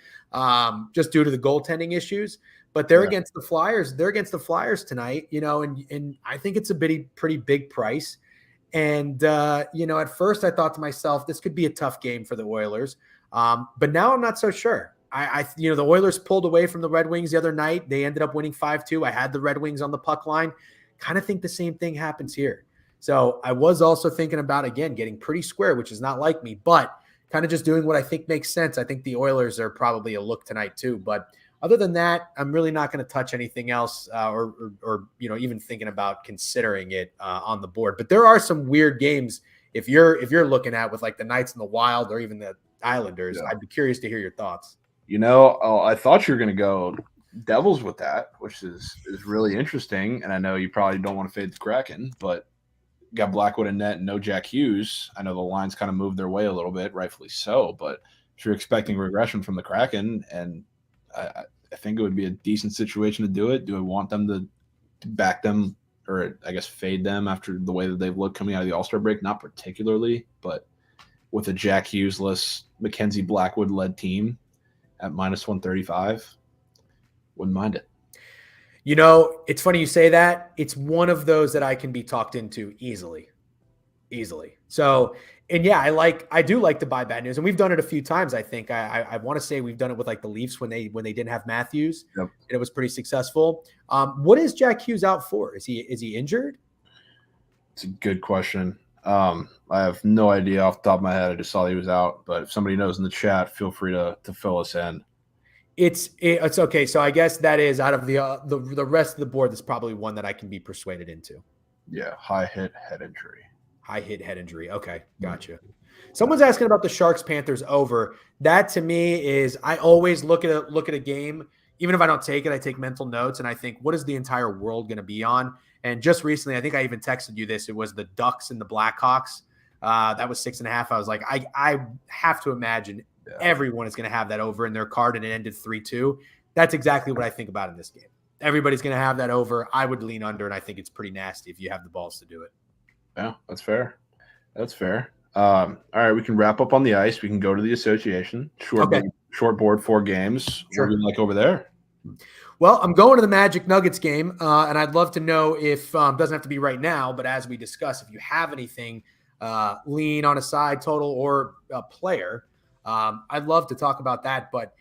just due to the goaltending issues. But they're against the Flyers. They're against the Flyers tonight, and I think it's a pretty big price. And, at first I thought to myself, this could be a tough game for the Oilers. But now I'm not so sure. The Oilers pulled away from the Red Wings the other night. They ended up winning 5-2. I had the Red Wings on the puck line. Kind of think the same thing happens here. So I was also thinking about, again, getting pretty square, which is not like me, but kind of just doing what I think makes sense. I think the Oilers are probably a look tonight too. But other than that, I'm really not going to touch anything else or even thinking about considering it on the board. But there are some weird games if you're looking at with like the Knights and the Wild or even the Islanders. Yeah. I'd be curious to hear your thoughts. I thought you were going to go Devils with that, which is really interesting. And I know you probably don't want to fade the Kraken, but got Blackwood in net and no Jack Hughes. I know the lines kind of moved their way a little bit, rightfully so. But if you're expecting regression from the Kraken, and I think it would be a decent situation to do it. Do I want them to back them or I guess fade them after the way that they've looked coming out of the All-Star break? Not particularly, but with a Jack Hughes-less Mackenzie Blackwood-led team at -135, wouldn't mind it. It's funny you say that. It's one of those that I can be talked into easily. So, and yeah, I do like to buy bad news, and we've done it a few times. I think I want to say we've done it with like the Leafs when they didn't have Matthews, and it was pretty successful. What is Jack Hughes out for? Is he injured? It's a good question. I have no idea off the top of my head. I just saw he was out, but if somebody knows in the chat, feel free to fill us in. It's okay. So I guess that is out of the rest of the board. That's probably one that I can be persuaded into. Yeah, high hit head injury. Okay, gotcha. Someone's asking about the Sharks Panthers over. That to me is I always look at a game. Even if I don't take it, I take mental notes and I think, what is the entire world going to be on? And just recently, I think I even texted you this. It was the Ducks and the Blackhawks. That was 6.5. I was like, I have to imagine everyone is going to have that over in their card, and it ended 3-2. That's exactly what I think about in this game. Everybody's going to have that over. I would lean under, and I think it's pretty nasty if you have the balls to do it. Yeah, that's fair. That's fair. All right, we can wrap up on the ice. We can go to the association. Short board, 4 games. Sure. What do you like over there? Well, I'm going to the Magic Nuggets game, and I'd love to know if doesn't have to be right now, but as we discuss, if you have anything, lean on a side total or a player, I'd love to talk about that. But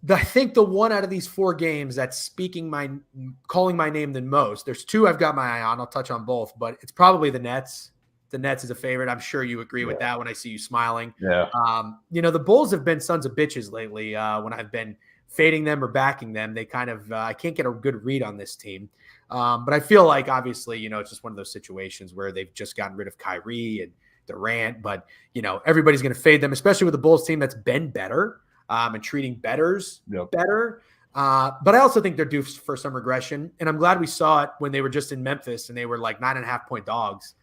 I think the one out of these 4 games that's calling my name the most, there's 2 I've got my eye on. I'll touch on both, but it's probably the Nets. The Nets is a favorite. I'm sure you agree with that when I see you smiling. Yeah. The Bulls have been sons of bitches lately. When I've been fading them or backing them, they kind of I can't get a good read on this team. But I feel like obviously, it's just one of those situations where they've just gotten rid of Kyrie and Durant, but everybody's going to fade them, especially with the Bulls team that's been better. And treating bettors better. But I also think they're due for some regression. And I'm glad we saw it when they were just in Memphis and they were like 9.5-point dogs.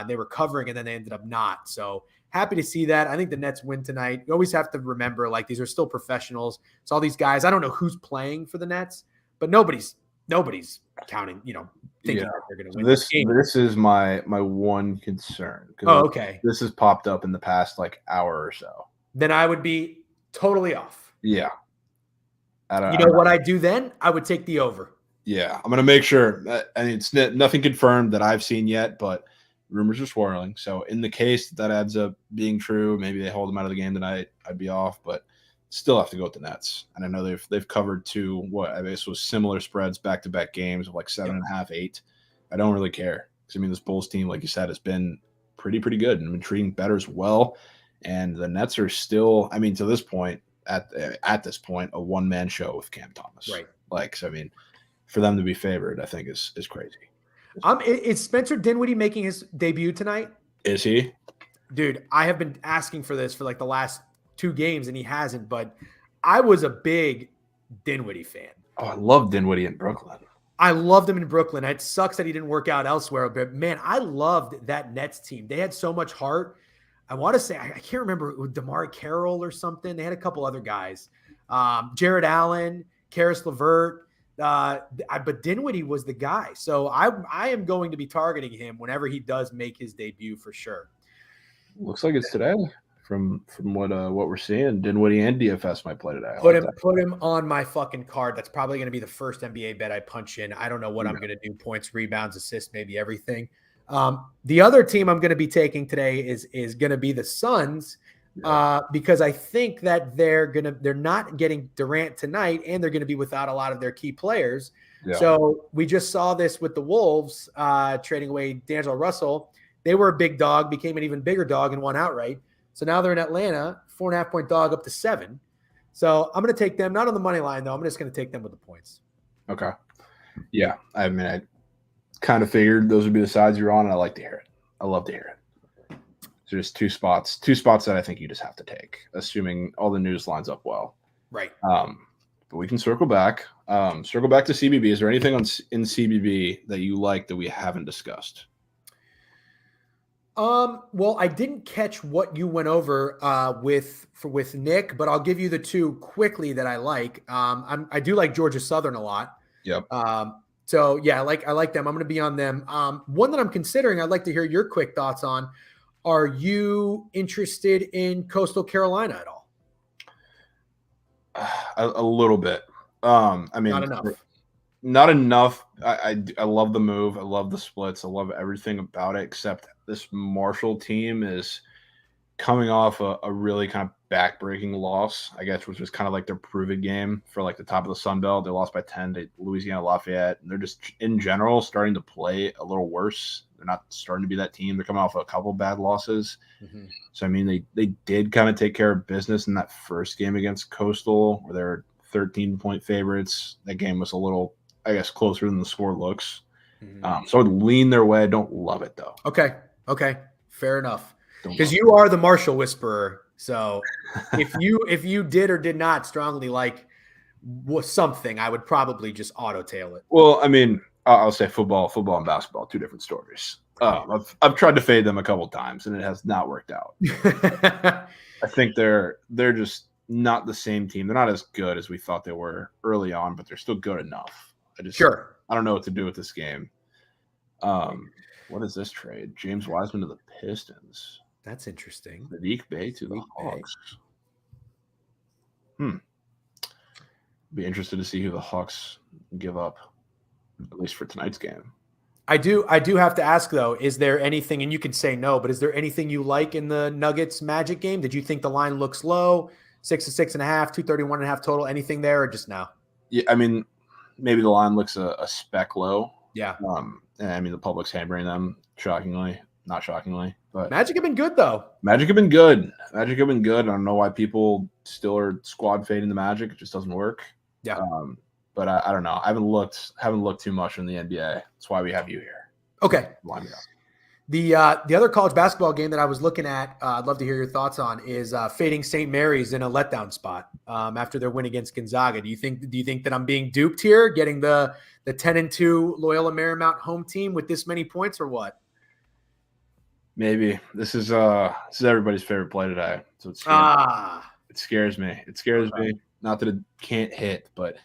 They were covering and then they ended up not. So happy to see that. I think the Nets win tonight. You always have to remember, like, these are still professionals. It's all these guys. I don't know who's playing for the Nets, but nobody's counting, thinking that they're going to win this game. This is my one concern. Oh, okay. This has popped up in the past hour or so. Then I would be totally off. Yeah. What I do then? I would take the over. Yeah. I'm going to make sure. It's nothing confirmed that I've seen yet, but rumors are swirling. So in the case that ends up being true, maybe they hold them out of the game tonight, I'd be off, but still have to go with the Nets. And I know they've covered 2, I guess was similar spreads back-to-back games of 7.5, 8. I don't really care. Because, this Bulls team, like you said, has been pretty good and been treating bettors well. And the Nets are still, to this point, at this point, a one-man show with Cam Thomas. Right. For them to be favored, I think is crazy. Is Spencer Dinwiddie making his debut tonight? Is he? Dude, I have been asking for this for the last 2 games, and he hasn't. But I was a big Dinwiddie fan. Oh, I love Dinwiddie in Brooklyn. I loved him in Brooklyn. It sucks that he didn't work out elsewhere. But, man, I loved that Nets team. They had so much heart. I want to say, I can't remember, DeMar Carroll or something. They had a couple other guys. Jared Allen, Karis LeVert. But Dinwiddie was the guy. So I am going to be targeting him whenever he does make his debut for sure. Looks like it's today from what we're seeing. Dinwiddie and DFS might play today. Put him on my fucking card. That's probably going to be the first NBA bet I punch in. I don't know what I'm going to do. Points, rebounds, assists, maybe everything. The other team I'm going to be taking today is going to be the Suns, because I think that they're not getting Durant tonight, and they're going to be without a lot of their key players. Yeah. So we just saw this with the Wolves trading away D'Angelo Russell. They were a big dog, became an even bigger dog, and won outright. So now they're in Atlanta, 4.5-point dog up to 7. So I'm going to take them, not on the money line though. I'm just going to take them with the points. Okay. Yeah, I kind of figured those would be the sides you're on, and I like to hear it. I love to hear it. So just two spots that I think you just have to take, assuming all the news lines up well. Right. But we can circle back. Circle back to CBB. Is there anything in CBB that you like that we haven't discussed? Well, I didn't catch what you went over with Nick, but I'll give you the 2 quickly that I like. I do like Georgia Southern a lot. Yep. So yeah, I like them. I'm going to be on them. One that I'm considering, I'd like to hear your quick thoughts on. Are you interested in Coastal Carolina at all? A little bit. Not enough. Not enough. I love the move. I love the splits. I love everything about it, except this Marshall team is coming off a really kind of back-breaking loss, I guess, which was kind of like their prove-it game for the top of the Sun Belt. They lost by 10 to Louisiana Lafayette. And they're just, in general, starting to play a little worse. They're not starting to be that team. They're coming off a couple bad losses. Mm-hmm. So, they did kind of take care of business in that first game against Coastal, where they're 13-point favorites. That game was a little, I guess, closer than the score looks. Mm-hmm. So I would lean their way. I don't love it, though. Okay. Fair enough. Because you are the Marshall whisperer. So if you did or did not strongly like something, I would probably just auto tail it. Well, I'll say football and basketball, two different stories. I've tried to fade them a couple times and it has not worked out. I think they're just not the same team. They're not as good as we thought they were early on, but they're still good enough. I don't know what to do with this game. What is this trade? James Wiseman to the Pistons. That's interesting. Sadiq Bey to the Hawks. Be interested to see who the Hawks give up, at least for tonight's game. I do have to ask though, is there anything, and you can say no, but is there anything you like in the Nuggets Magic game? Did you think the line looks low? 6 to 6.5, 231.5 total, anything there, or just no? Yeah, I mean, maybe the line looks a speck low. Yeah. And I mean, the public's hammering them, not shockingly. But Magic have been good though. Magic have been good. I don't know why people still are squad fading the Magic. It just doesn't work. Yeah. But I don't know. I haven't looked too much in the NBA. That's why we have you here. Okay. Line me up. The other college basketball game that I was looking at, I'd love to hear your thoughts on, is fading St. Mary's in a letdown spot after their win against Gonzaga. Do you think that I'm being duped here, getting the 10-2 Loyola Marymount home team with this many points, or what? Maybe this is everybody's favorite play today. So it scares me. It scares me. Not that it can't hit, but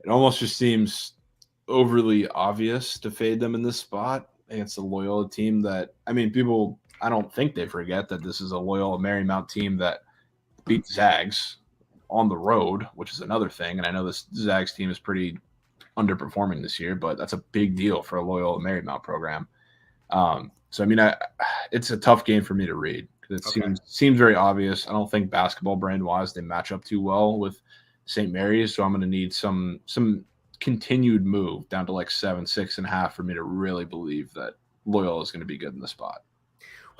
it almost just seems overly obvious to fade them in this spot against a Loyola team that, I mean, people, I don't think they forget that this is a Loyola Marymount team that beat Zags on the road, which is another thing. And I know this Zags team is pretty underperforming this year, but that's a big deal for a Loyola Marymount program. So, I mean, it's a tough game for me to read because it seems very obvious. I don't think basketball brand-wise they match up too well with St. Mary's, so I'm going to need some continued move down to like 7, 6.5 for me to really believe that Loyola is going to be good in the spot.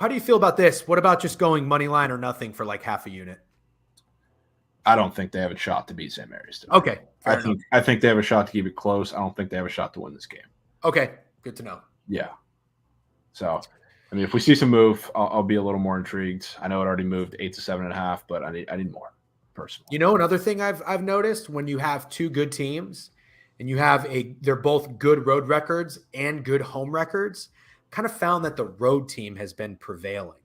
How do you feel about this? What about just going money line or nothing for like half a unit? I don't think they have a shot to beat St. Mary's today. Okay. I think they have a shot to keep it close. I don't think they have a shot to win this game. Okay. Good to know. Yeah. So, I mean, if we see some move, I'll be a little more intrigued. I know it already moved 8 to 7.5, but I need more personally. You know, another thing I've noticed when you have two good teams and you have they're both good road records and good home records, kind of found that the road team has been prevailing.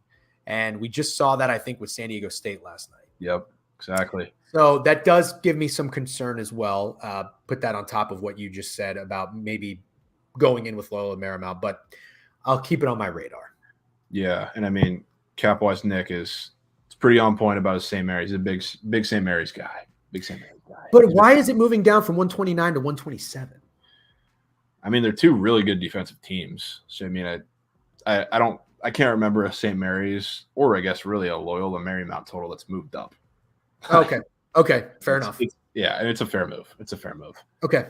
And we just saw that, I think, with San Diego State last night. Yep, exactly. So that does give me some concern as well. Put that on top of what you just said about maybe going in with Loyola Marymount, but I'll keep it on my radar. Yeah, and I mean, cap-wise, Nick is pretty on point about his St. Mary's. He's a big St. Mary's guy. Big St. Mary's guy. But why is it moving down from 129 to 127? I mean, they're two really good defensive teams. So I mean, I can't remember a St. Mary's or I guess really a Loyola Marymount total that's moved up. Okay. Fair enough. And it's a fair move. Okay.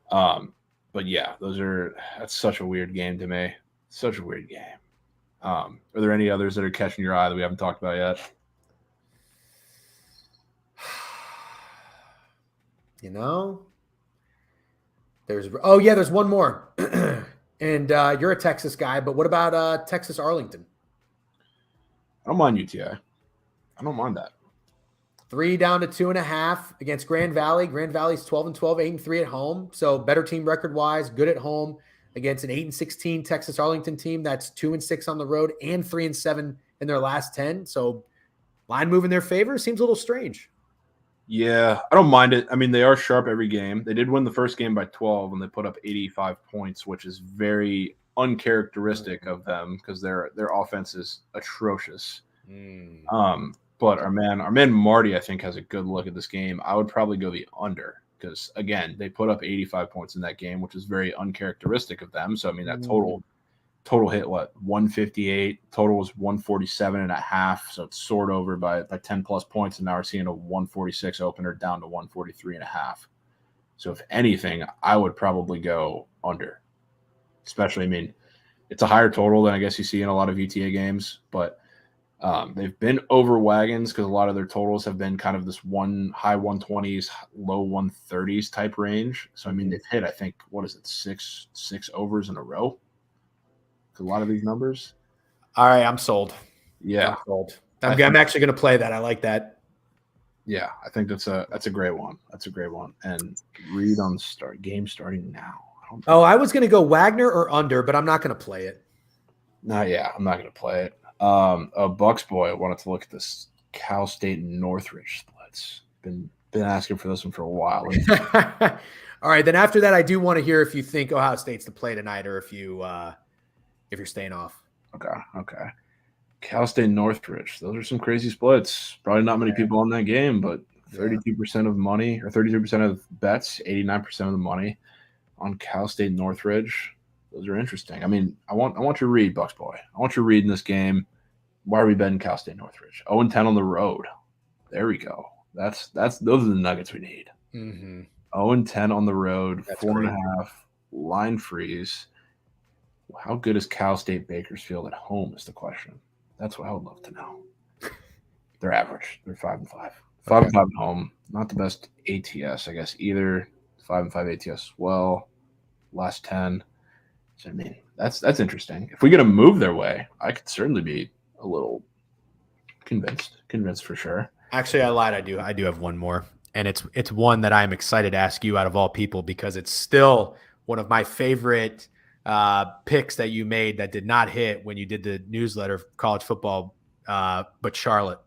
But yeah, that's such a weird game to me. Such a weird game. Are there any others that are catching your eye that we haven't talked about yet? You know, there's one more. And you're a Texas guy, but what about Texas Arlington? I don't mind UTI. I don't mind that. 3 down to 2.5 against Grand Valley. Grand Valley's 12-12, 8-3 at home. So better team record wise, good at home against an 8-16 Texas Arlington team that's 2-6 on the road and 3-7 in their last 10. So line move in their favor seems a little strange. Yeah, I don't mind it. I mean, they are sharp every game. They did win the first game by 12 and they put up 85 points, which is very uncharacteristic of them because their offense is atrocious. But our man Marty, I think, has a good look at this game. I would probably go the under because, again, they put up 85 points in that game, which is very uncharacteristic of them. So, I mean, that total hit, 158? Total was 147.5. So it's soared over by 10-plus points, and now we're seeing a 146 opener down to 143.5. So if anything, I would probably go under. Especially, I mean, it's a higher total than I guess you see in a lot of UTA games, but they've been over wagons because a lot of their totals have been kind of this high 120s, low 130s type range. So, I mean, they've hit, I think, six overs in a row. A lot of these numbers. All right, I'm sold. Yeah, I'm sold. I'm actually going to play that. I like that. Yeah, I think that's a great one. That's a great one. And read on game starting now. I Oh, I was going to go Wagner or under, but I'm not going to play it. Yeah, I'm not going to play it. Bucks boy, I wanted to look at this Cal State Northridge splits. Been asking for this one for a while. All right, then after that, I do want to hear if you think Ohio State's to play tonight, or if you're staying off. Okay. Cal State Northridge. Those are some crazy splits. Probably not many people on that game, but 32% of money, or 33% of bets, 89% of the money on Cal State Northridge. Those are interesting. I mean, I want you to read, Bucks boy. I want you to read in this game. Why are we betting Cal State Northridge? 0-10 on the road. There we go. Those are the nuggets we need. 0-10 on the road, 4.5 line freeze. How good is Cal State Bakersfield at home is the question. That's what I would love to know. They're average. They're 5-5. 5-5 at home. Not the best ATS, I guess, either. 5-5 ATS as well. Last 10. So, I mean, that's interesting. If we get a move their way, I could certainly be a little convinced for sure. Actually, I lied. I do have one more, and it's one that I'm excited to ask you out of all people, because it's still one of my favorite picks that you made that did not hit when you did the newsletter for college football, but Charlotte.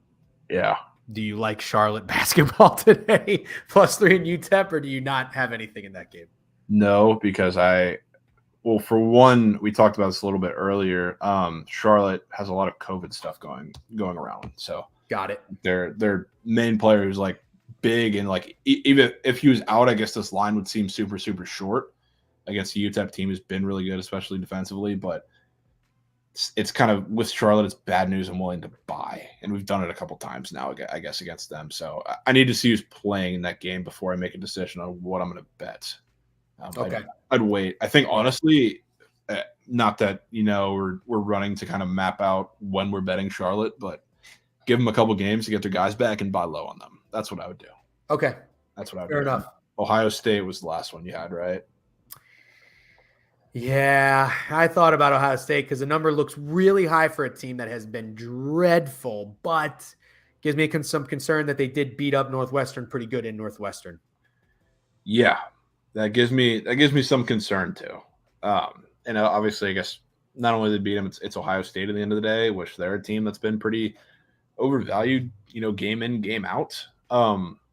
Yeah. Do you like Charlotte basketball today? +3 in UTEP, or do you not have anything in that game? No, because for one, we talked about this a little bit earlier. Charlotte has a lot of COVID stuff going around. So got it. Their main player who's like big, and like even if he was out, I guess this line would seem super, super short against the UTEP team who's been really good, especially defensively. But it's kind of, with Charlotte, it's bad news I'm willing to buy. And we've done it a couple times now, I guess, against them. So I need to see who's playing in that game before I make a decision on what I'm going to bet. Okay. I'd wait. I think, honestly, not that, we're running to kind of map out when we're betting Charlotte, but give them a couple games to get their guys back and buy low on them. That's what I would do. Okay. That's what I would Fair do. enough. Ohio State was the last one you had, right? Yeah, I thought about Ohio State because the number looks really high for a team that has been dreadful, but gives me some concern that they did beat up Northwestern pretty good in Northwestern. Yeah, that gives me some concern too. And obviously, I guess not only did they beat them, it's Ohio State at the end of the day, which they're a team that's been pretty overvalued, game in, game out.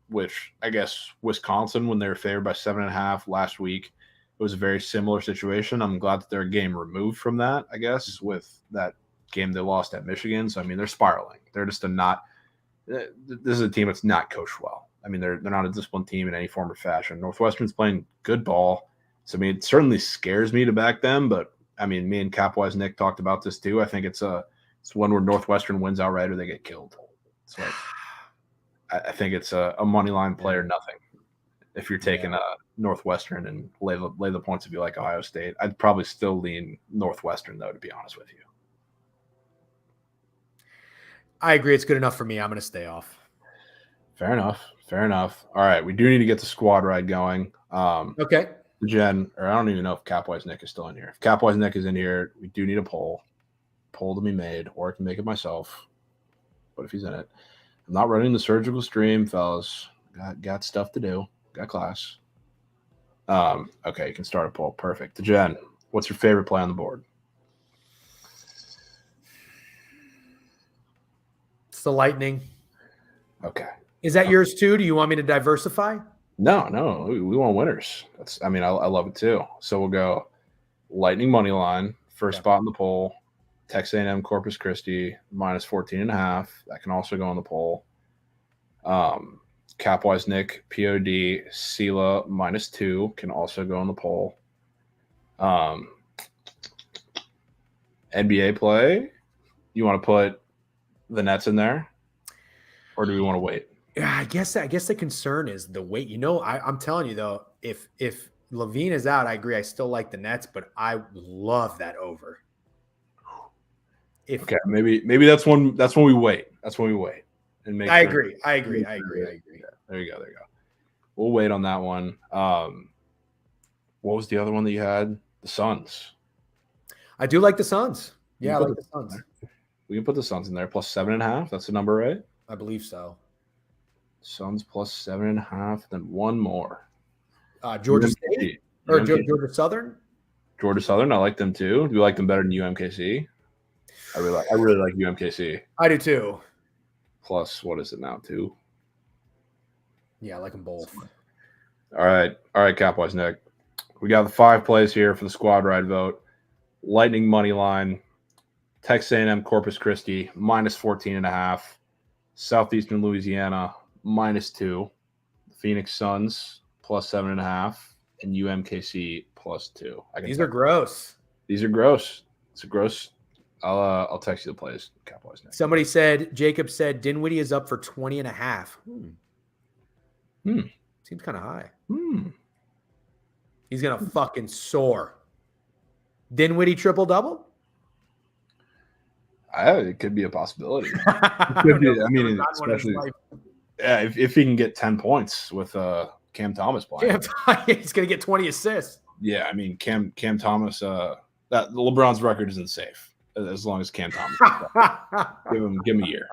Which I guess Wisconsin, when they were favored by 7.5 last week, it was a very similar situation. I'm glad that they're a game removed from that, I guess, with that game they lost at Michigan. So, I mean, they're spiraling. They're just this is a team that's not coached well. I mean, they're not a disciplined team in any form or fashion. Northwestern's playing good ball. So, I mean, it certainly scares me to back them. But, I mean, me and Capwise Nick talked about this too. I think it's one where Northwestern wins outright or they get killed. So, I think it's a money line play or nothing. If you're taking Northwestern and lay the points if you like Ohio State, I'd probably still lean Northwestern, though, to be honest with you. I agree. It's good enough for me. I'm going to stay off. Fair enough. All right. We do need to get the squad ride going. Okay. Jen, or I don't even know if Capwise Nick is still in here. If Capwise Nick is in here, we do need a poll to be made, or I can make it myself. But if he's in it, I'm not running the surgical stream, fellas. Got stuff to do. Got class. Okay, you can start a poll. Perfect. Jen, what's your favorite play on the board? It's the Lightning. Okay. Is that yours too? Do you want me to diversify? No. We want winners. I love it too. So we'll go Lightning money line, first spot in the poll. Texas A&M Corpus Christi -14.5. That can also go on the poll. Capwise Nick POD Sela -2 can also go on the poll. NBA play. You want to put the Nets in there, or do we want to wait? Yeah, I guess the concern is the weight. I'm telling you though, if Levine is out, I agree. I still like the Nets, but I love that over. Okay, maybe that's when we wait. That's when we wait and make. I agree. Yeah, there you go. We'll wait on that one. What was the other one that you had? The Suns. I do like the Suns. Yeah, I like the Suns. We can put the Suns in there +7.5. That's the number, right? I believe so. Suns +7.5. Then one more. Georgia State. Or UMKC. Georgia Southern? Georgia Southern, I like them too. Do you like them better than UMKC? I really like UMKC. I do too. Plus, what is it now? 2? Yeah, I like them both. All right, Cowboys, Nick. We got the 5 plays here for the squad ride vote. Lightning money line. Texas A&M Corpus Christi -14.5. Southeastern Louisiana -2. Phoenix Suns +7.5, and UMKC +2. These are gross. These are gross. It's a gross. I'll text you the plays. Cowboys next. Somebody said, Jacob said Dinwiddie is up for 20.5. Seems kind of high. He's going to fucking soar. Dinwiddie triple-double? It could be a possibility. Especially if he can get 10 points with Cam Thomas playing. He's going to get 20 assists. Yeah, I mean Cam Thomas. That LeBron's record isn't safe as long as Cam Thomas. Give him a year.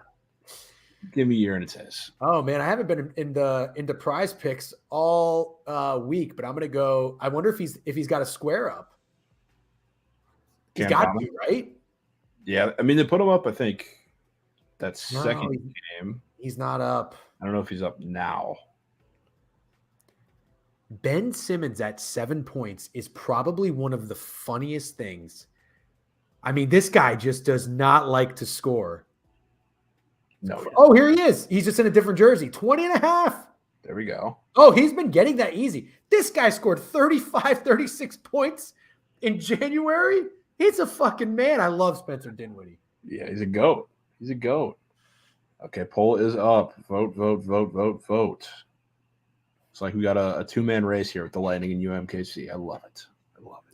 Give me a year and it's his. Oh man, I haven't been into prize picks all week, but I'm gonna go. I wonder if he's got a square up. He's got to be, right? Yeah, I mean they put him up. I think that's second game. He's not up. I don't know if he's up now. Ben Simmons at 7 points is probably one of the funniest things. I mean, this guy just does not like to score. No. Oh, here he is. He's just in a different jersey. 20.5. There we go. Oh, he's been getting that easy. This guy scored 35, 36 points in January. He's a fucking man. I love Spencer Dinwiddie. Yeah, he's a goat. He's a goat. Okay, poll is up. Vote. It's like we got a 2-man race here with the Lightning and UMKC. I love it.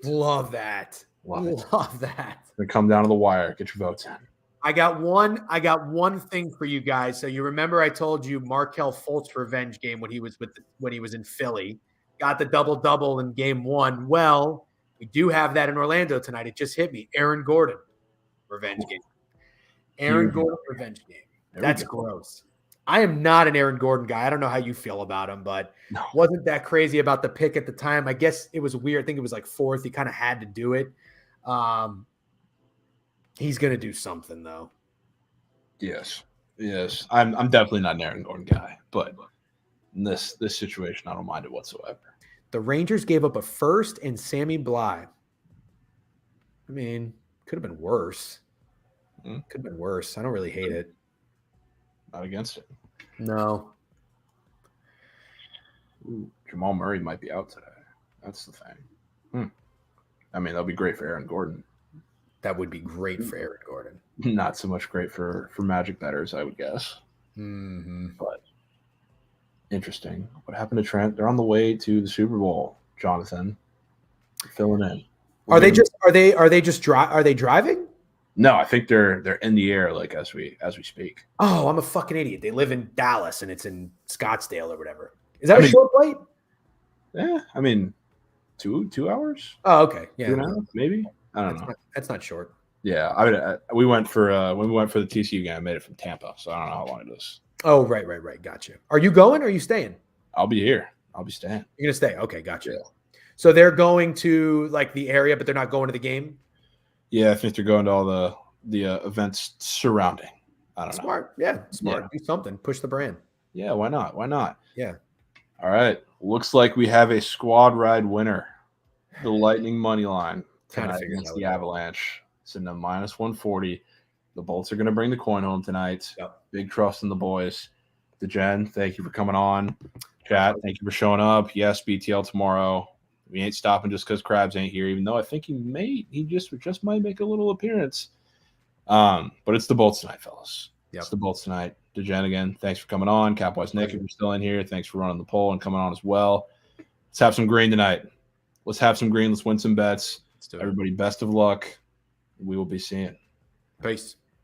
Love that. Love that. Gonna come down to the wire. Get your votes in. I got one thing for you guys. So you remember I told you Markelle Fultz revenge game when he was in Philly. Got the double-double in game 1. Well, we do have that in Orlando tonight. It just hit me. Aaron Gordon revenge game. Aaron Gordon revenge game. That's gross. I am not an Aaron Gordon guy. I don't know how you feel about him, but wasn't that crazy about the pick at the time. I guess it was weird. I think it was like 4th. He kind of had to do it. He's going to do something, though. Yes. I'm definitely not an Aaron Gordon guy, but in this situation, I don't mind it whatsoever. The Rangers gave up a first and Sammy Bly. I mean, could have been worse. Could have been worse. I don't really hate it. Not against it. No. Ooh, Jamal Murray might be out today. That's the thing. I mean, that'll be great for Aaron Gordon. That would be great for Aaron Gordon. Not so much great for Magic bettors, I would guess. But interesting. What happened to Trent? They're on the way to the Super Bowl, Jonathan. Filling in. Are they driving? No, I think they're in the air like as we speak. Oh, I'm a fucking idiot. They live in Dallas and it's in Scottsdale or whatever. Is that a short flight? Yeah, I mean 2 hours. Oh, okay. Yeah, 2.5, maybe. I don't know. That's not short. Yeah, we went for when we went for the TCU game. I made it from Tampa, so I don't know how long it is. Oh, right. Gotcha. Are you going or are you staying? I'll be here. I'll be staying. You're gonna stay. Okay, gotcha. Yeah. So they're going to like the area, but they're not going to the game. Yeah, I think they're going to all the events surrounding. I don't know. Smart. Yeah, smart. Yeah. Do something. Push the brand. Yeah, why not? Yeah. All right. Looks like we have a squad ride winner. The Lightning money line tonight against the Avalanche. Sitting at -140. The Bolts are going to bring the coin home tonight. Yep. Big trust in the boys. DeGen, thank you for coming on. Chat, thank you for showing up. Yes, BTL tomorrow. We ain't stopping just because Krabs ain't here, even though I think he just might make a little appearance. But it's the Bolts tonight, fellas. Yep. It's the Bolts tonight. DeGen again, thanks for coming on. Capwise Nick, if you're still in here, thanks for running the poll and coming on as well. Let's have some green tonight. Let's have some green. Let's win some bets. Everybody, best of luck. We will be seeing. Peace.